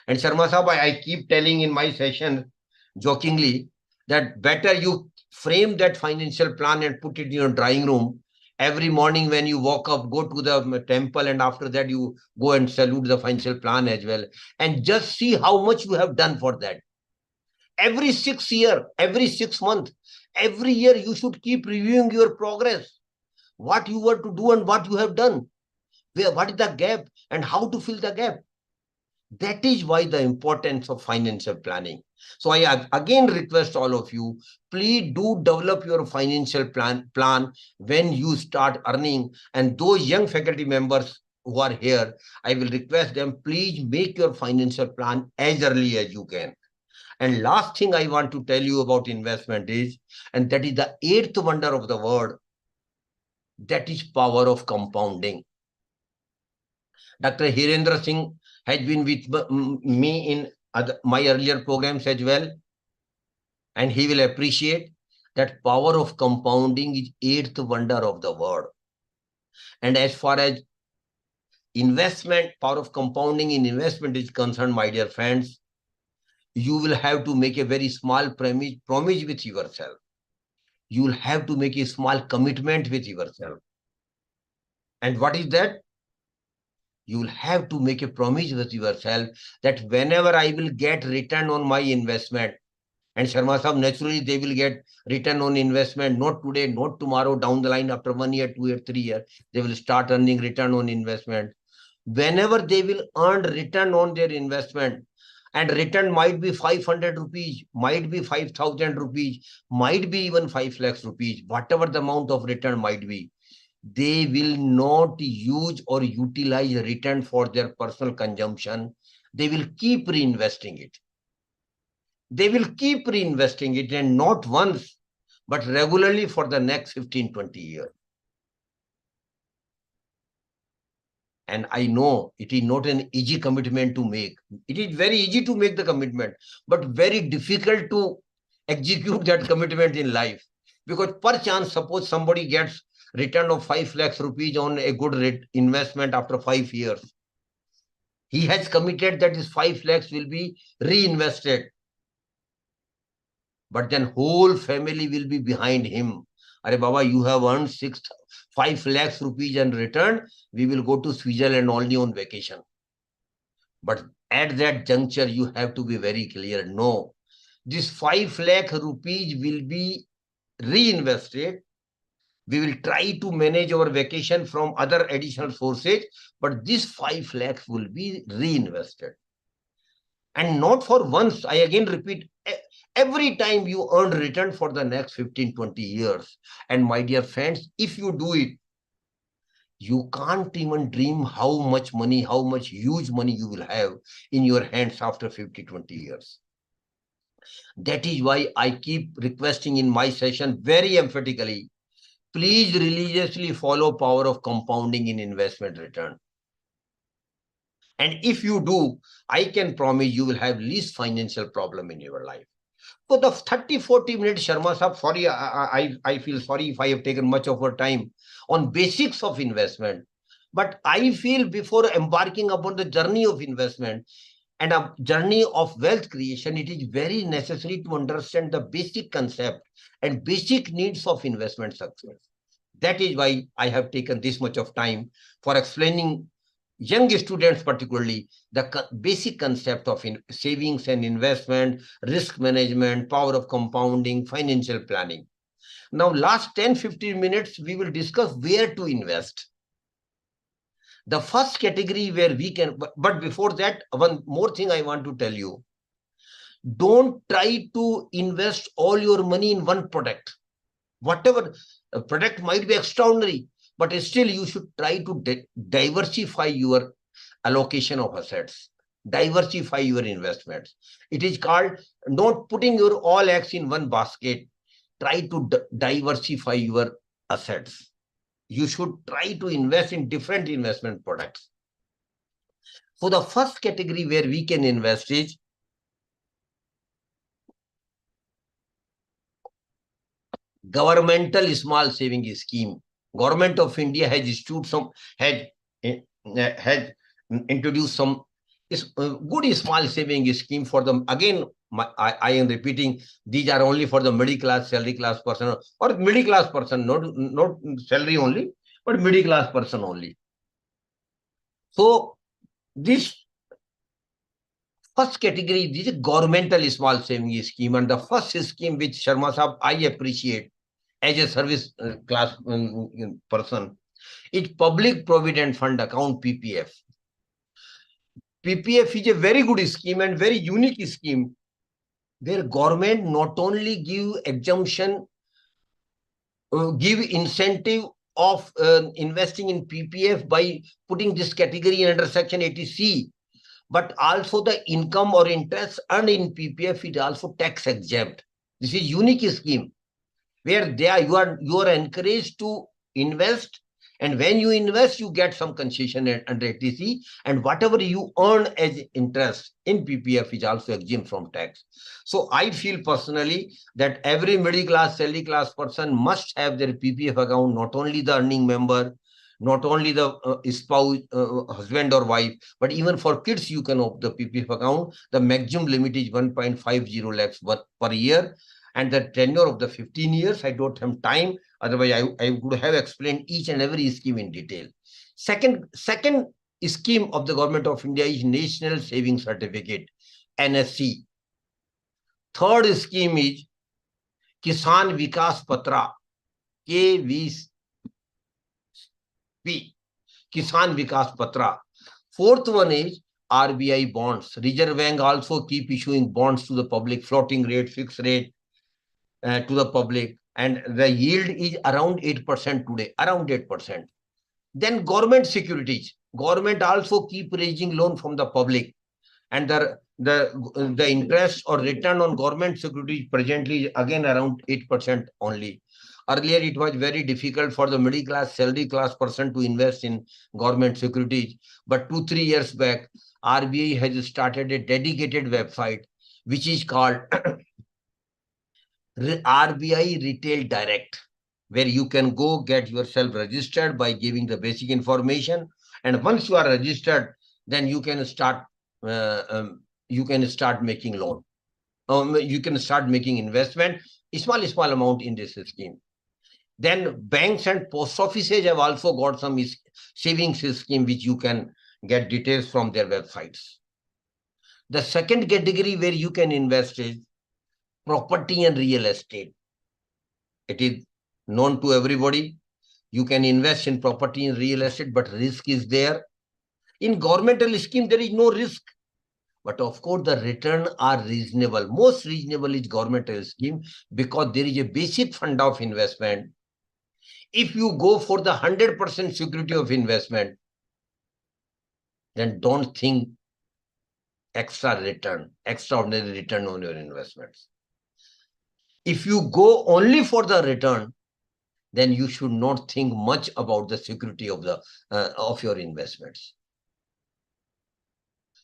And Sharma Sahab, I keep telling in my session jokingly that better you frame that financial plan and put it in your drawing room. Every morning when you walk up, go to the temple, and after that you go and salute the financial plan as well. And just see how much you have done for that. Every 6 years, every 6 months, every year you should keep reviewing your progress. What you were to do and what you have done. What is the gap and how to fill the gap. That is why the importance of financial planning. So I again request all of you, please do develop your financial plan when you start earning. And those young faculty members who are here, I will request them, please make your financial plan as early as you can. And last thing I want to tell you about investment is, and that is the 8th wonder of the world, that is power of compounding. Dr. Hirendra Singh has been with me in my earlier programs as well. And he will appreciate that power of compounding is 8th wonder of the world. And as far as investment, power of compounding in investment is concerned, my dear friends, you will have to make a very small promise with yourself. You will have to make a small commitment with yourself. And what is that? You will have to make a promise with yourself that whenever I will get return on my investment, and Sharma Sahab, naturally they will get return on investment, not today, not tomorrow, down the line after 1 year, 2 years, 3 years, they will start earning return on investment. Whenever they will earn return on their investment, and return might be 500 rupees, might be 5,000 rupees, might be even 5 lakhs rupees, whatever the amount of return might be, they will not use or utilize return for their personal consumption. They will keep reinvesting it. They will keep reinvesting it, and not once, but regularly for the next 15, 20 years. And I know it is not an easy commitment to make. It is very easy to make the commitment, but very difficult to execute that commitment in life. Because per chance, suppose somebody gets return of 5 lakhs rupees on a good investment after 5 years. He has committed that his 5 lakhs will be reinvested. But then whole family will be behind him. Are Baba, you have earned 5 lakhs rupees and returned. We will go to Switzerland only on vacation. But at that juncture, you have to be very clear. No, this 5 lakh rupees will be reinvested. We will try to manage our vacation from other additional sources, but this 5 lakhs will be reinvested. And not for once, I again repeat, every time you earn return for the next 15, 20 years. And my dear friends, if you do it, you can't even dream how much money, how much huge money you will have in your hands after 50, 20 years. That is why I keep requesting in my session very emphatically, please religiously follow power of compounding in investment return. And if you do, I can promise you will have least financial problem in your life. So the 30, 40 minutes, Sharma Sahab, sorry, I feel sorry if I have taken much of your time on basics of investment. But I feel before embarking upon the journey of investment and a journey of wealth creation, it is very necessary to understand the basic concept and basic needs of investment success. That is why I have taken this much of time for explaining young students, particularly the basic concept of savings and investment, risk management, power of compounding, financial planning. Now, last 10-15 minutes, we will discuss where to invest. The first category where we can, but before that, one more thing I want to tell you. Don't try to invest all your money in one product. Whatever product might be extraordinary, but still you should try to diversify your allocation of assets, diversify your investments. It is called not putting your all eggs in one basket. Try to diversify your assets. You should try to invest in different investment products. So the first category where we can invest is governmental small saving scheme. Government of India has issued some, had introduced some good small saving scheme for them. Again, I am repeating, these are only for the middle class, salary class person, or middle class person, not salary only, but middle class person only. So this first category, this is governmental small saving scheme, and the first scheme which Sharma Sahab I appreciate as a service class person, it's Public Provident Fund Account, PPF. PPF is a very good scheme and very unique scheme where government not only give exemption, give incentive of investing in PPF by putting this category under Section 80C, but also the income or interest earned in PPF is also tax exempt. This is unique scheme where you are encouraged to invest, and when you invest, you get some concession under 80C, and whatever you earn as interest in PPF is also exempt from tax. So I feel personally that every middle class, salary class person must have their PPF account, not only the earning member, not only the spouse, husband or wife, but even for kids, you can open the PPF account. The maximum limit is 1.50 lakhs per year. And the tenure of the 15 years, I don't have time. Otherwise, I would have explained each and every scheme in detail. Second scheme of the Government of India is National Savings Certificate, NSC. Third scheme is Kisan Vikas Patra, KVP, Kisan Vikas Patra. Fourth one is RBI bonds. Reserve Bank also keep issuing bonds to the public, floating rate, fixed rate, to the public, and the yield is around 8% today, around 8%. Then government securities. Government also keep raising loan from the public, and the interest or return on government securities presently is again around 8% only. Earlier, it was very difficult for the middle class, salary class person to invest in government securities. But 2-3 years back, RBI has started a dedicated website, which is called RBI Retail Direct, where you can go get yourself registered by giving the basic information. And once you are registered, then you can start making loan. You can start making investment, small amount in this scheme. Then banks and post offices have also got some savings scheme which you can get details from their websites. The second category where you can invest is property and real estate. It is known to everybody. You can invest in property and real estate, but risk is there. In governmental scheme, there is no risk. But of course, the return are reasonable. Most reasonable is governmental scheme because there is a basic fund of investment. If you go for the 100% security of investment, then don't think extraordinary return on your investments. If you go only for the return, then you should not think much about the security of your investments.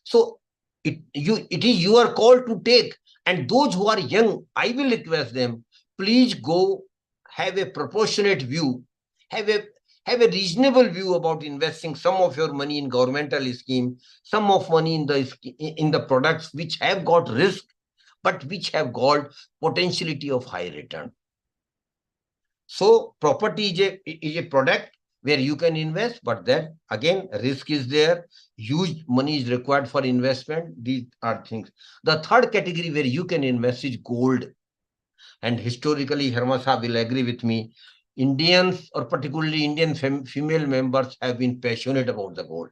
So it is your call to take. And those who are young, I will request them, please go have a proportionate view, have a reasonable view about investing some of your money in governmental scheme, some of money in the products which have got risk, but which have got potentiality of high return. So property is a product where you can invest, but then again, risk is there. Huge money is required for investment. These are things. The third category where you can invest is gold. And historically, Herma Sahab will agree with me. Indians, or particularly Indian female members, have been passionate about the gold.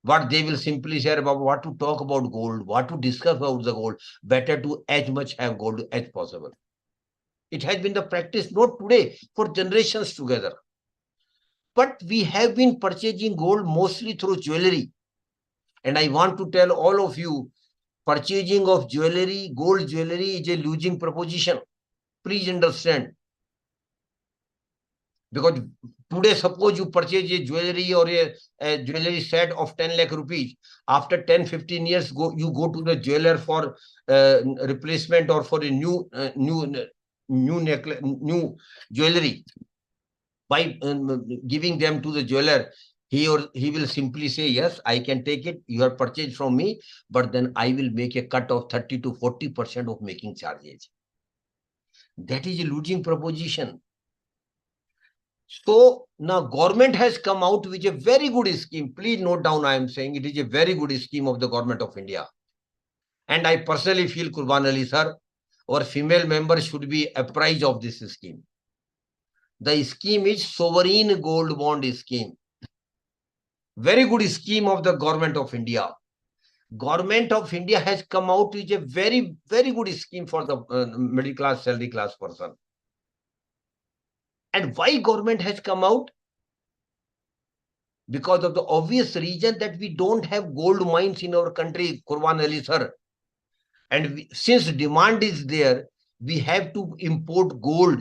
What they will simply share about what to talk about gold, what to discuss about the gold, better to as much have gold as possible. It has been the practice not today, for generations together. But we have been purchasing gold mostly through jewelry. And I want to tell all of you, purchasing of jewelry, gold jewelry is a losing proposition. Please understand. Because today, suppose you purchase a jewelry or a jewelry set of 10 lakh rupees. After 10-15 years, you go to the jeweler for replacement or for a new necklace, new jewelry. By giving them to the jeweler, he will simply say, yes, I can take it. You have purchased from me, but then I will make a cut of 30 to 40% of making charges. That is a losing proposition. So now government has come out with a very good scheme. Please note down, I am saying it is a very good scheme of the government of India. And I personally feel, Qurban Ali sir, our female members should be apprised of this scheme. The scheme is Sovereign Gold Bond Scheme. Very good scheme of the government of India. Government of India has come out with a very, very good scheme for the middle class, salary class person. And why government has come out? Because of the obvious reason that we don't have gold mines in our country, Qurban Ali sir. And since demand is there, we have to import gold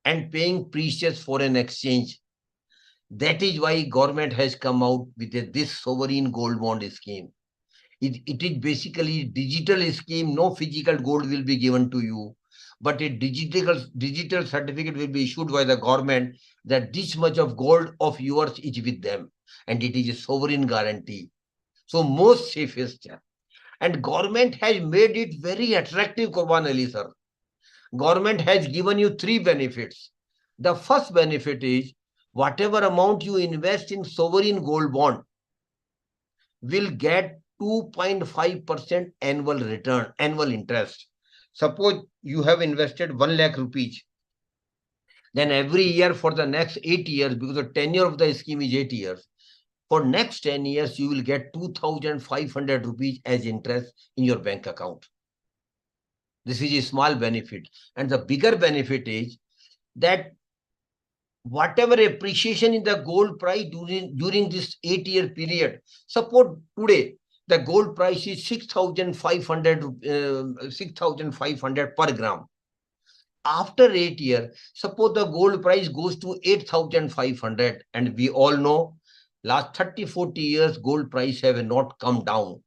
and paying precious foreign exchange. That is why government has come out with this sovereign gold bond scheme. It is basically digital scheme. No physical gold will be given to you, but a digital certificate will be issued by the government that this much of gold of yours is with them, and it is a sovereign guarantee. So most safest. And government has made it very attractive, Qurban Ali sir. Government has given you 3 benefits. The first benefit is whatever amount you invest in sovereign gold bond will get 2.5% annual return, annual interest. Suppose you have invested 1 lakh rupees. Then every year for the next 8 years, because the tenure of the scheme is 8 years, for next 10 years, you will get 2,500 rupees as interest in your bank account. This is a small benefit. And the bigger benefit is that whatever appreciation in the gold price during this 8-year period, suppose today the gold price is 6,500 per gram. After 8 years, suppose the gold price goes to 8,500, and we all know last 30-40 years gold price have not come down,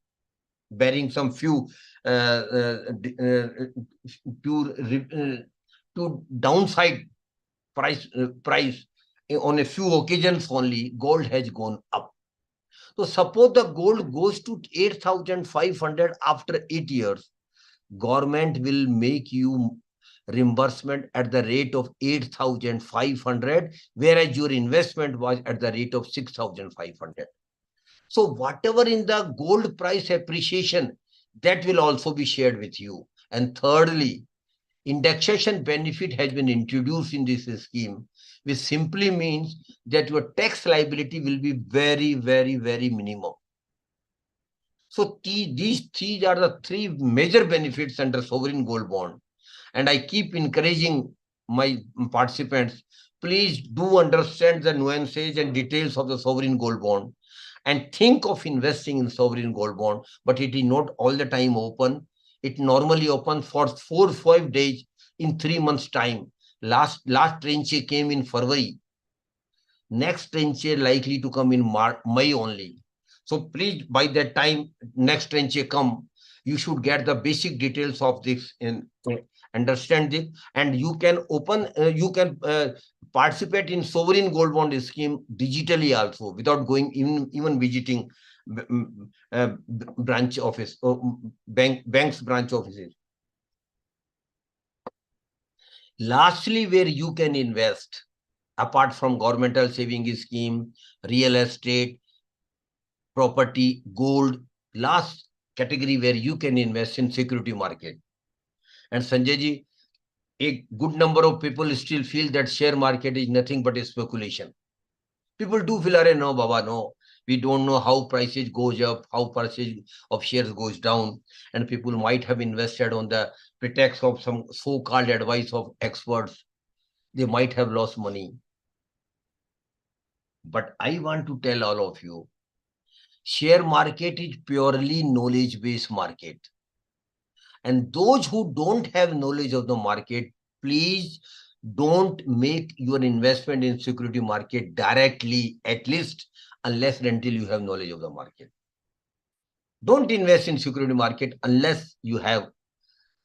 bearing some few to downside price on a few occasions only, gold has gone up. So suppose the gold goes to 8,500 after 8 years, government will make you reimbursement at the rate of 8,500, whereas your investment was at the rate of 6,500. So whatever in the gold price appreciation, that will also be shared with you. And thirdly, indexation benefit has been introduced in this scheme, which simply means that your tax liability will be very, very, very minimum. So these three are the three major benefits under sovereign gold bond. And I keep encouraging my participants, please do understand the nuances and details of the sovereign gold bond and think of investing in sovereign gold bond, but it is not all the time open. It normally opens for 4 or 5 days in 3 months time. Last tranche came in February. Next tranche likely to come in May only. So please, by that time next tranche come, you should get the basic details of this in understand it, and you can participate in sovereign gold bond scheme digitally also without going even visiting branch office or bank's branch offices. Lastly, where you can invest apart from governmental saving scheme, real estate, property, gold, last category where you can invest in security market. And Sanjay ji, a good number of people still feel that share market is nothing but a speculation. People do feel, no, Baba, no. We don't know how prices goes up, how prices of shares goes down. And people might have invested on the pretext of some so-called advice of experts. They might have lost money. But I want to tell all of you, share market is purely knowledge-based market. And those who don't have knowledge of the market, please don't make your investment in security market directly, at least unless and until you have knowledge of the market. Don't invest in security market unless you have,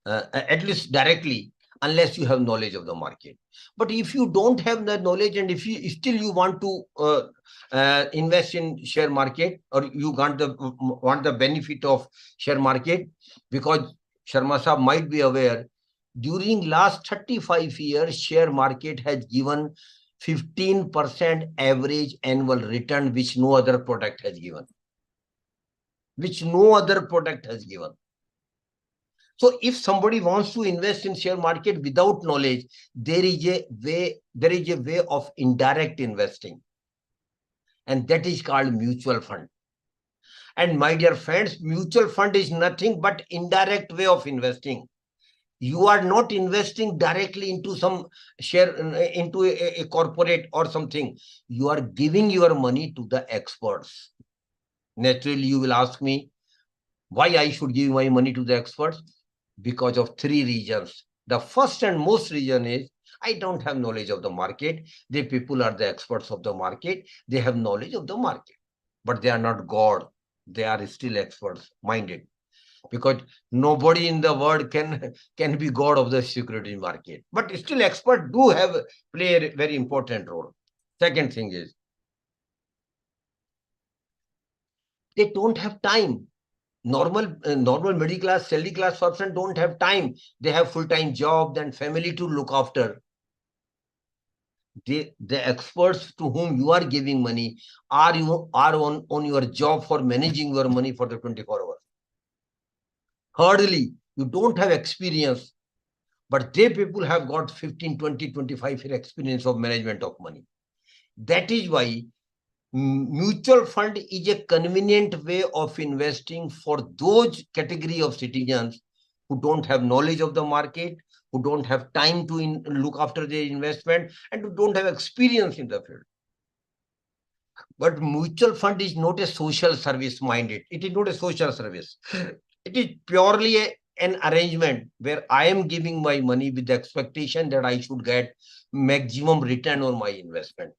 at least directly, unless you have knowledge of the market. But if you don't have the knowledge and if you still you want to invest in share market, or you want the benefit of share market, because Sharma Sahab might be aware, during last 35 years, share market has given 15% average annual return, which no other product has given. So if somebody wants to invest in share market without knowledge, there is a way of indirect investing. And that is called mutual fund. And my dear friends, mutual fund is nothing but indirect way of investing. You are not investing directly into some share, into a corporate or something. You are giving your money to the experts. Naturally, you will ask me why I should give my money to the experts. Because of 3 reasons. The first and most reason is I don't have knowledge of the market. The people are the experts of the market. They have knowledge of the market, but they are not God. They are still experts minded, because nobody in the world can be God of the security market. But still experts do play a very important role. Second thing is they don't have time. Normal middle class, salary class person don't have time. They have full-time job and family to look after. The experts to whom you are giving money are on your job for managing your money for the 24 hours. Thirdly, you don't have experience, but they people have got 15, 20, 25 year experience of management of money. That is why mutual fund is a convenient way of investing for those category of citizens who don't have knowledge of the market, who don't have time to look after their investment, and who don't have experience in the field. But mutual fund is not a social service minded. It is not a social service. It is purely an arrangement where I am giving my money with the expectation that I should get maximum return on my investment.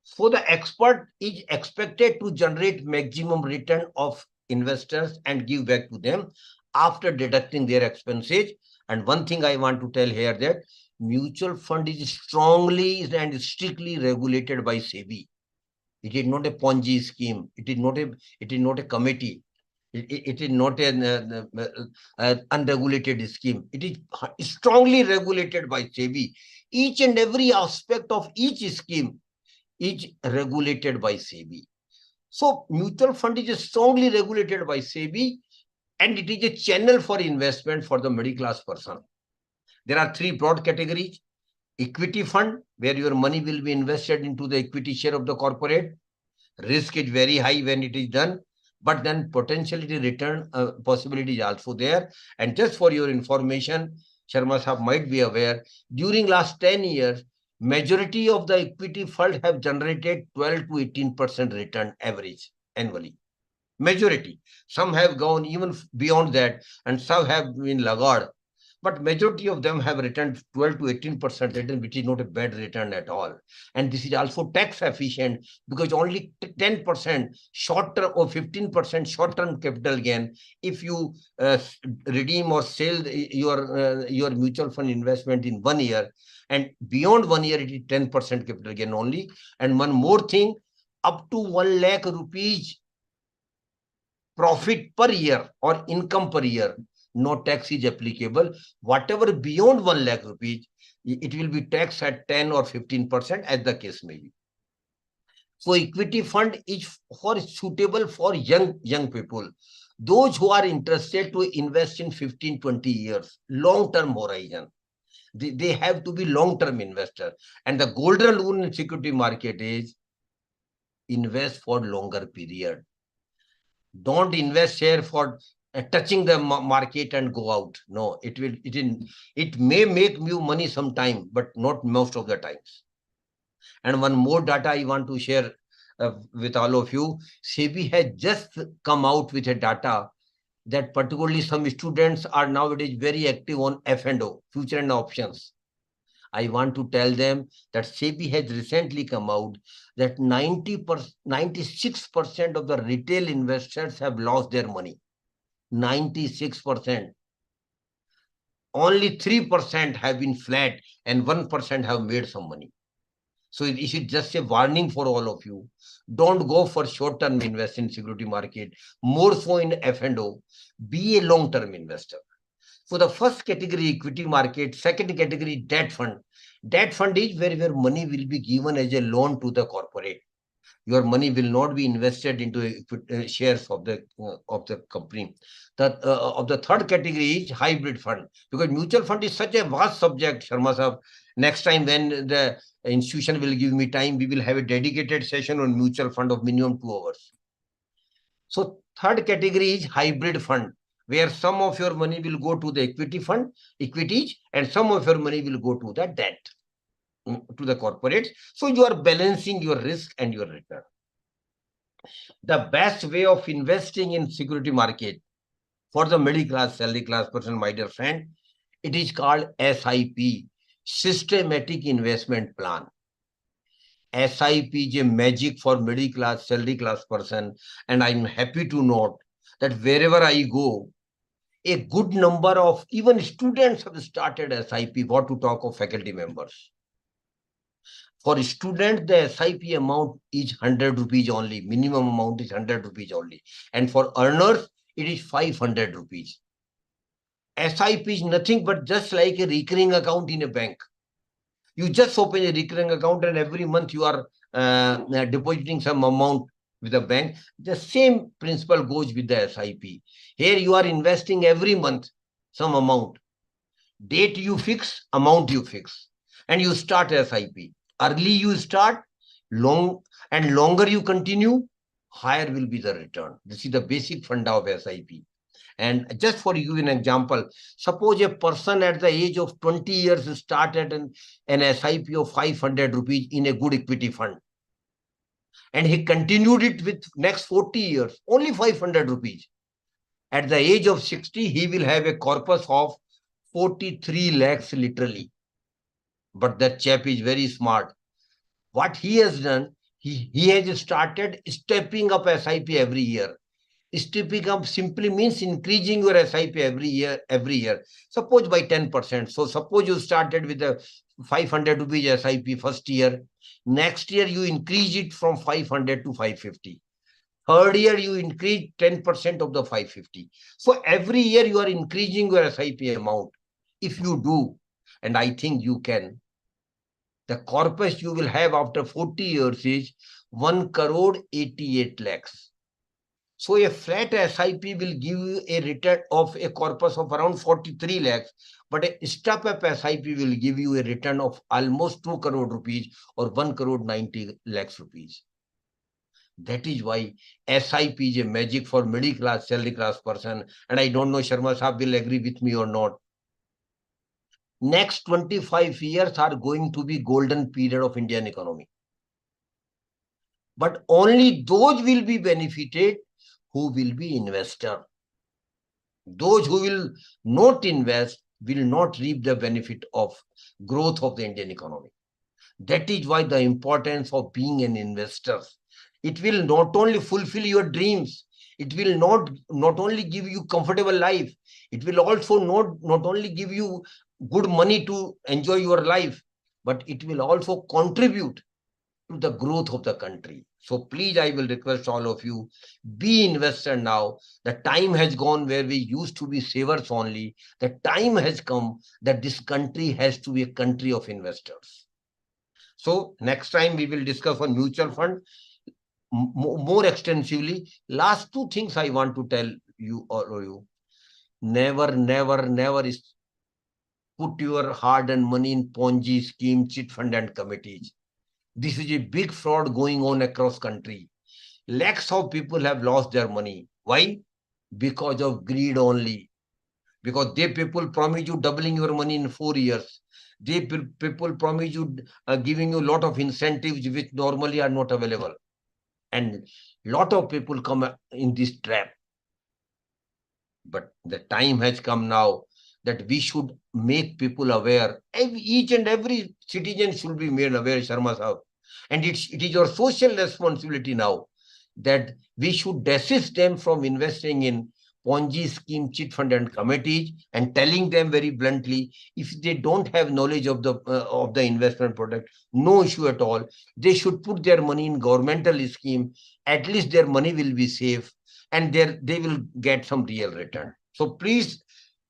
So the expert is expected to generate maximum return of investors and give back to them after deducting their expenses. And one thing I want to tell here, that mutual fund is strongly and strictly regulated by SEBI. It is not a Ponzi scheme. It is not a committee. It is not an unregulated scheme. It is strongly regulated by SEBI. Each and every aspect of each scheme is regulated by SEBI. So mutual fund is strongly regulated by SEBI, and it is a channel for investment for the middle class person. There are three broad categories. Equity fund, where your money will be invested into the equity share of the corporate. Risk is very high when it is done, but then potentially return possibility is also there. And just for your information, Sharma Sahab might be aware, during last 10 years, majority of the equity fund have generated 12 to 18% return average annually. Majority. Some have gone even beyond that, and some have been laggard. But majority of them have returned 12 to 18% return, which is not a bad return at all. And this is also tax efficient because only 10% short-term or 15% short-term capital gain if you redeem or sell your mutual fund investment in 1 year. And beyond 1 year, it is 10% capital gain only. And one more thing, up to 1 lakh rupees profit per year or income per year, no tax is applicable. Whatever beyond 1 lakh rupees, it will be taxed at 10 or 15% as the case may be. So equity fund is suitable for young people. Those who are interested to invest in 15, 20 years, long-term horizon. They have to be long-term investor. And the golden rule in security market is invest for longer period. Don't invest here for touching the market and go out. No, it may make you money sometime, but not most of the times. And one more data I want to share with all of you. SEBI has just come out with a data that particularly some students are nowadays very active on F&O, future and options. I want to tell them that SEBI has recently come out that 96% of the retail investors have lost their money. 96%. Only 3% have been flat and 1% have made some money. So it is just a warning for all of you. Don't go for short-term invest in security market, more so in F&O. Be a long-term investor. So the first category, equity market. Second category, debt fund. Debt fund is where money will be given as a loan to the corporate. Your money will not be invested into shares of the company. Of the third category is hybrid fund, because mutual fund is such a vast subject, Sharma Sahab. Next time when the institution will give me time, we will have a dedicated session on mutual fund of minimum 2 hours. So third category is hybrid fund, where some of your money will go to the equity fund, equities, and some of your money will go to the debt, to the corporates. So you are balancing your risk and your return. The best way of investing in security market for the middle class, salary class person, my dear friend, it is called SIP, Systematic Investment Plan. SIP is a magic for middle class, salary class person. And I'm happy to note that wherever I go, a good number of even students have started SIP, what to talk of faculty members. For students, the SIP amount is 100 rupees only. Minimum amount is 100 rupees only. And for earners, it is 500 rupees. SIP is nothing but just like a recurring account in a bank. You just open a recurring account and every month you are depositing some amount with the bank. The same principle goes with the SIP. Here you are investing every month some amount. Date you fix, amount you fix. And you start SIP. Early you start, longer you continue, higher will be the return. This is the basic funda of SIP. And just for you an example, suppose a person at the age of 20 years started an SIP of 500 rupees in a good equity fund. And he continued it with next 40 years, only 500 rupees. At the age of 60, he will have a corpus of 43 lakhs literally. But that chap is very smart. What he has done, he has started stepping up SIP every year. Stepping up simply means increasing your SIP every year. Suppose by 10%. So suppose you started with a 500 rupees SIP first year. Next year, you increase it from 500 to 550. Third year, you increase 10% of the 550. So every year you are increasing your SIP amount. If you do, and I think you can, the corpus you will have after 40 years is 1 crore 88 lakhs. So a flat SIP will give you a return of a corpus of around 43 lakhs, but a step-up SIP will give you a return of almost 2 crore rupees or 1 crore 90 lakhs rupees. That is why SIP is a magic for middle class, salary class person. And I don't know Sharma Saab will agree with me or not. Next 25 years are going to be golden period of Indian economy. But only those will be benefited who will be investor. Those who will not invest will not reap the benefit of growth of the Indian economy. That is why the importance of being an investor. It will not only fulfill your dreams, it will not only give you comfortable life, it will also not only give you good money to enjoy your life, but it will also contribute to the growth of the country. So please, I will request all of you, be investor now. The time has gone where we used to be savers only. The time has come that this country has to be a country of investors. So next time we will discuss on mutual fund more extensively. Last two things I want to tell you all of you. Never is put your hard-earned money in Ponzi scheme, chit fund and committees. This is a big fraud going on across country. Lakhs of people have lost their money. Why? Because of greed only. Because they people promise you doubling your money in 4 years. They people promise you giving you a lot of incentives which normally are not available. And lot of people come in this trap. But the time has come now that we should make people aware. Each and every citizen should be made aware, Sharma Sahab. And it is your social responsibility now that we should desist them from investing in Ponzi scheme, chit fund and committees, and telling them very bluntly, if they don't have knowledge of the investment product, no issue at all. They should put their money in governmental scheme. At least their money will be safe, and they will get some real return. So please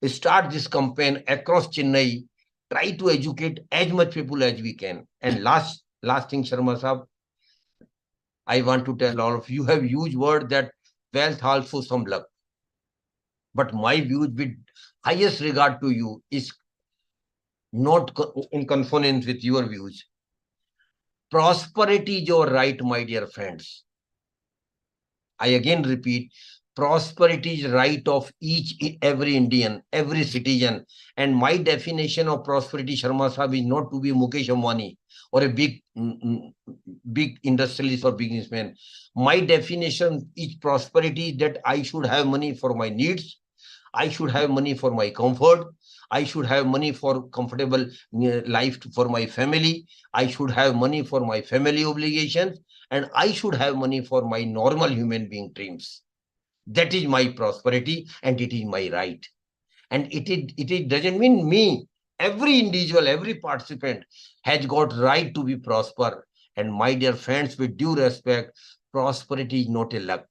start this campaign across Chennai. Try to educate as much people as we can. And last thing, Sharma Sahab, I want to tell all of you, have used word that wealth also some luck. But my views with highest regard to you is not in consonance with your views. Prosperity is your right, my dear friends. I again repeat, prosperity is right of every Indian, every citizen. And my definition of prosperity, Sharma Sahab, is not to be Mukesh Ambani or a big industrialist or businessman. My definition is prosperity that I should have money for my needs. I should have money for my comfort. I should have money for comfortable life for my family. I should have money for my family obligations. And I should have money for my normal human being dreams. That is my prosperity and it is my right. And it doesn't mean me. Every individual, every participant has got right to be prosper. And my dear friends, with due respect, prosperity is not a luck.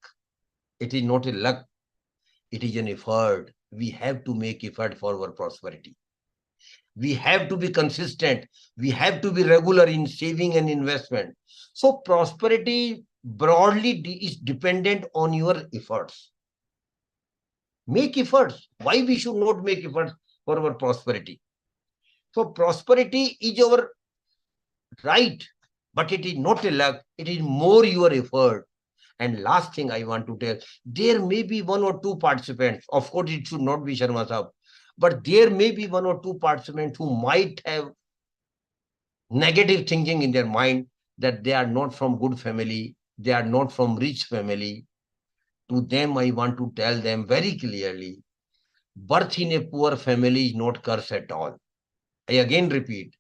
It is not a luck. It is an effort. We have to make effort for our prosperity. We have to be consistent. We have to be regular in saving and investment. So prosperity broadly is dependent on your efforts. Make efforts. Why we should not make efforts for our prosperity? So prosperity is our right, but it is not a luck. It is more your effort. And last thing I want to tell, there may be one or two participants, of course it should not be Sharma Sahab, but there may be one or two participants who might have negative thinking in their mind that they are not from good family, they are not from rich family. To them, I want to tell them very clearly, birth in a poor family is not curse at all. I again repeat,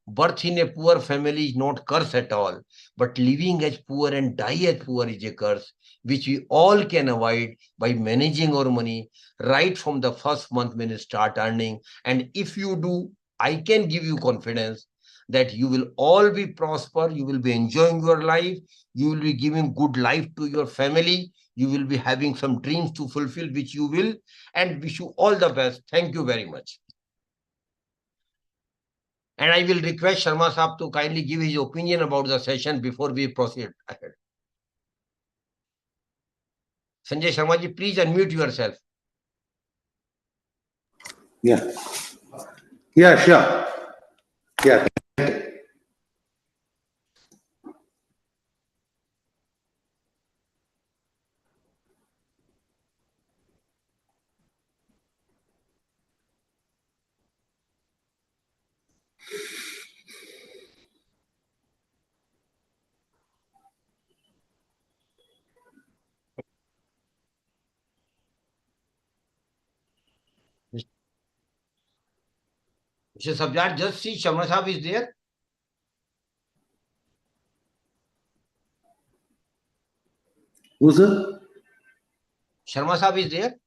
birth in a poor family is not curse at all, but living as poor and die as poor is a curse, which we all can avoid by managing our money right from the first month when you start earning. And if you do, I can give you confidence that you will all be prosper, you will be enjoying your life, you will be giving good life to your family, you will be having some dreams to fulfill, which you will, and wish you all the best. Thank you very much. And I will request Sharma Saab to kindly give his opinion about the session before we proceed ahead. Sanjay Sharma ji, please unmute yourself. Yeah. Yeah, sure. Yeah. Mr. Sabjar, just see Sharma Saab is there. Who's sir? Sharma Saab is there.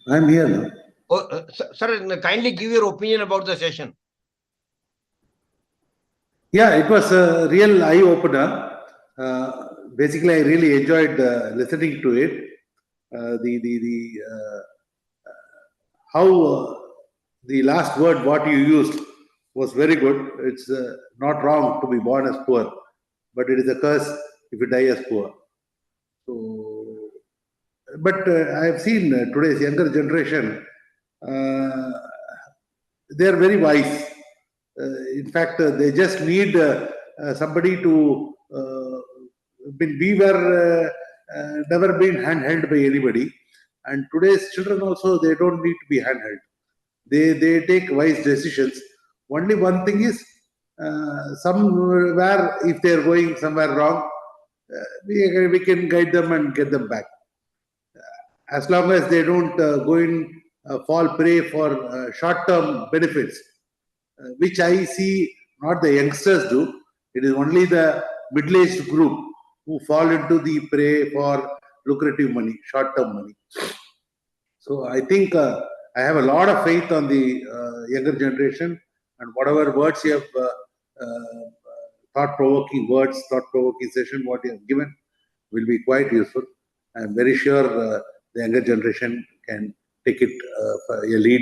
I'm here now. Oh, sir, kindly give your opinion about the session. Yeah, it was a real eye opener. Basically, I really enjoyed listening to it. How the last word what you used was very good. It's not wrong to be born as poor, but it is a curse if you die as poor. So, but I have seen today's younger generation. They are very wise. In fact, they just need somebody to. We were never been handheld by anybody, and today's children also they don't need to be handheld. They take wise decisions. Only one thing is, somewhere if they are going somewhere wrong, we can guide them and get them back. As long as they don't go in fall prey for short-term benefits, which I see not the youngsters do. It is only the middle-aged group who fall into the prey for lucrative money, short-term money. So I think I have a lot of faith on the younger generation, and whatever words you have, thought-provoking words, thought-provoking session, what you have given will be quite useful. I am very sure the younger generation can take it for a lead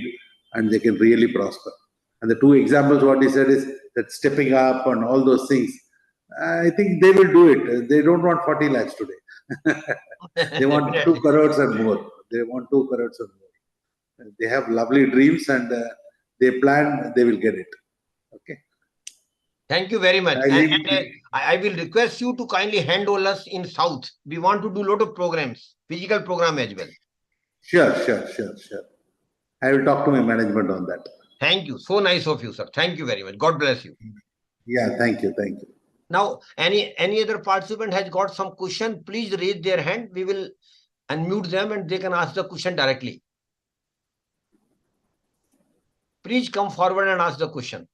and they can really prosper. And the two examples what he said is that stepping up and all those things. I think they will do it. They don't want 40 lakhs today. They want 2 crores and more. They want 2 crores and more. They have lovely dreams and they plan, they will get it. Okay. Thank you very much. I will request you to kindly handle us in South. We want to do a lot of programs, physical program as well. Sure. I will talk to my management on that. Thank you. So nice of you, sir. Thank you very much. God bless you. Yeah, thank you. Now, any other participant has got some question, please raise their hand. We will unmute them and they can ask the question directly. Please come forward and ask the question.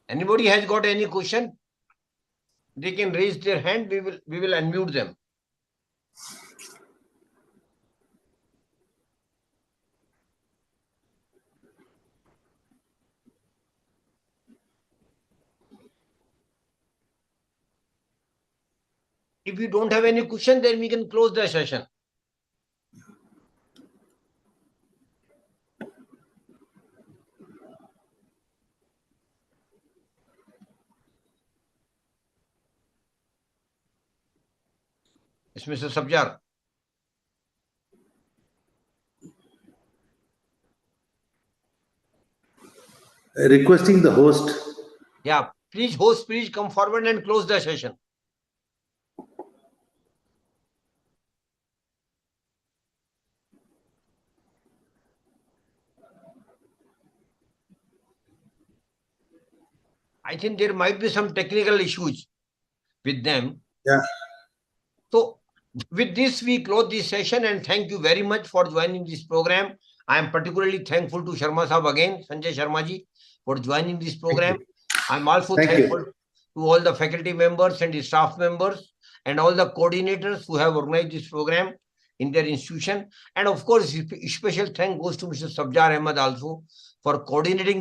Anybody has got any question? They can raise their hand. We will unmute them. If you don't have any question, then we can close the session. It's Mr. Sabjar. Requesting the host. Yeah, please host, please come forward and close the session. I think there might be some technical issues with them. Yeah. So with this, we close this session and thank you very much for joining this program. I am particularly thankful to Sharma Saab again, Sanjay Sharma ji, for joining this program. I'm also thankful to all the faculty members and the staff members and all the coordinators who have organized this program in their institution. And of course, special thank goes to Mr. Sabjar Ahmed also for coordinating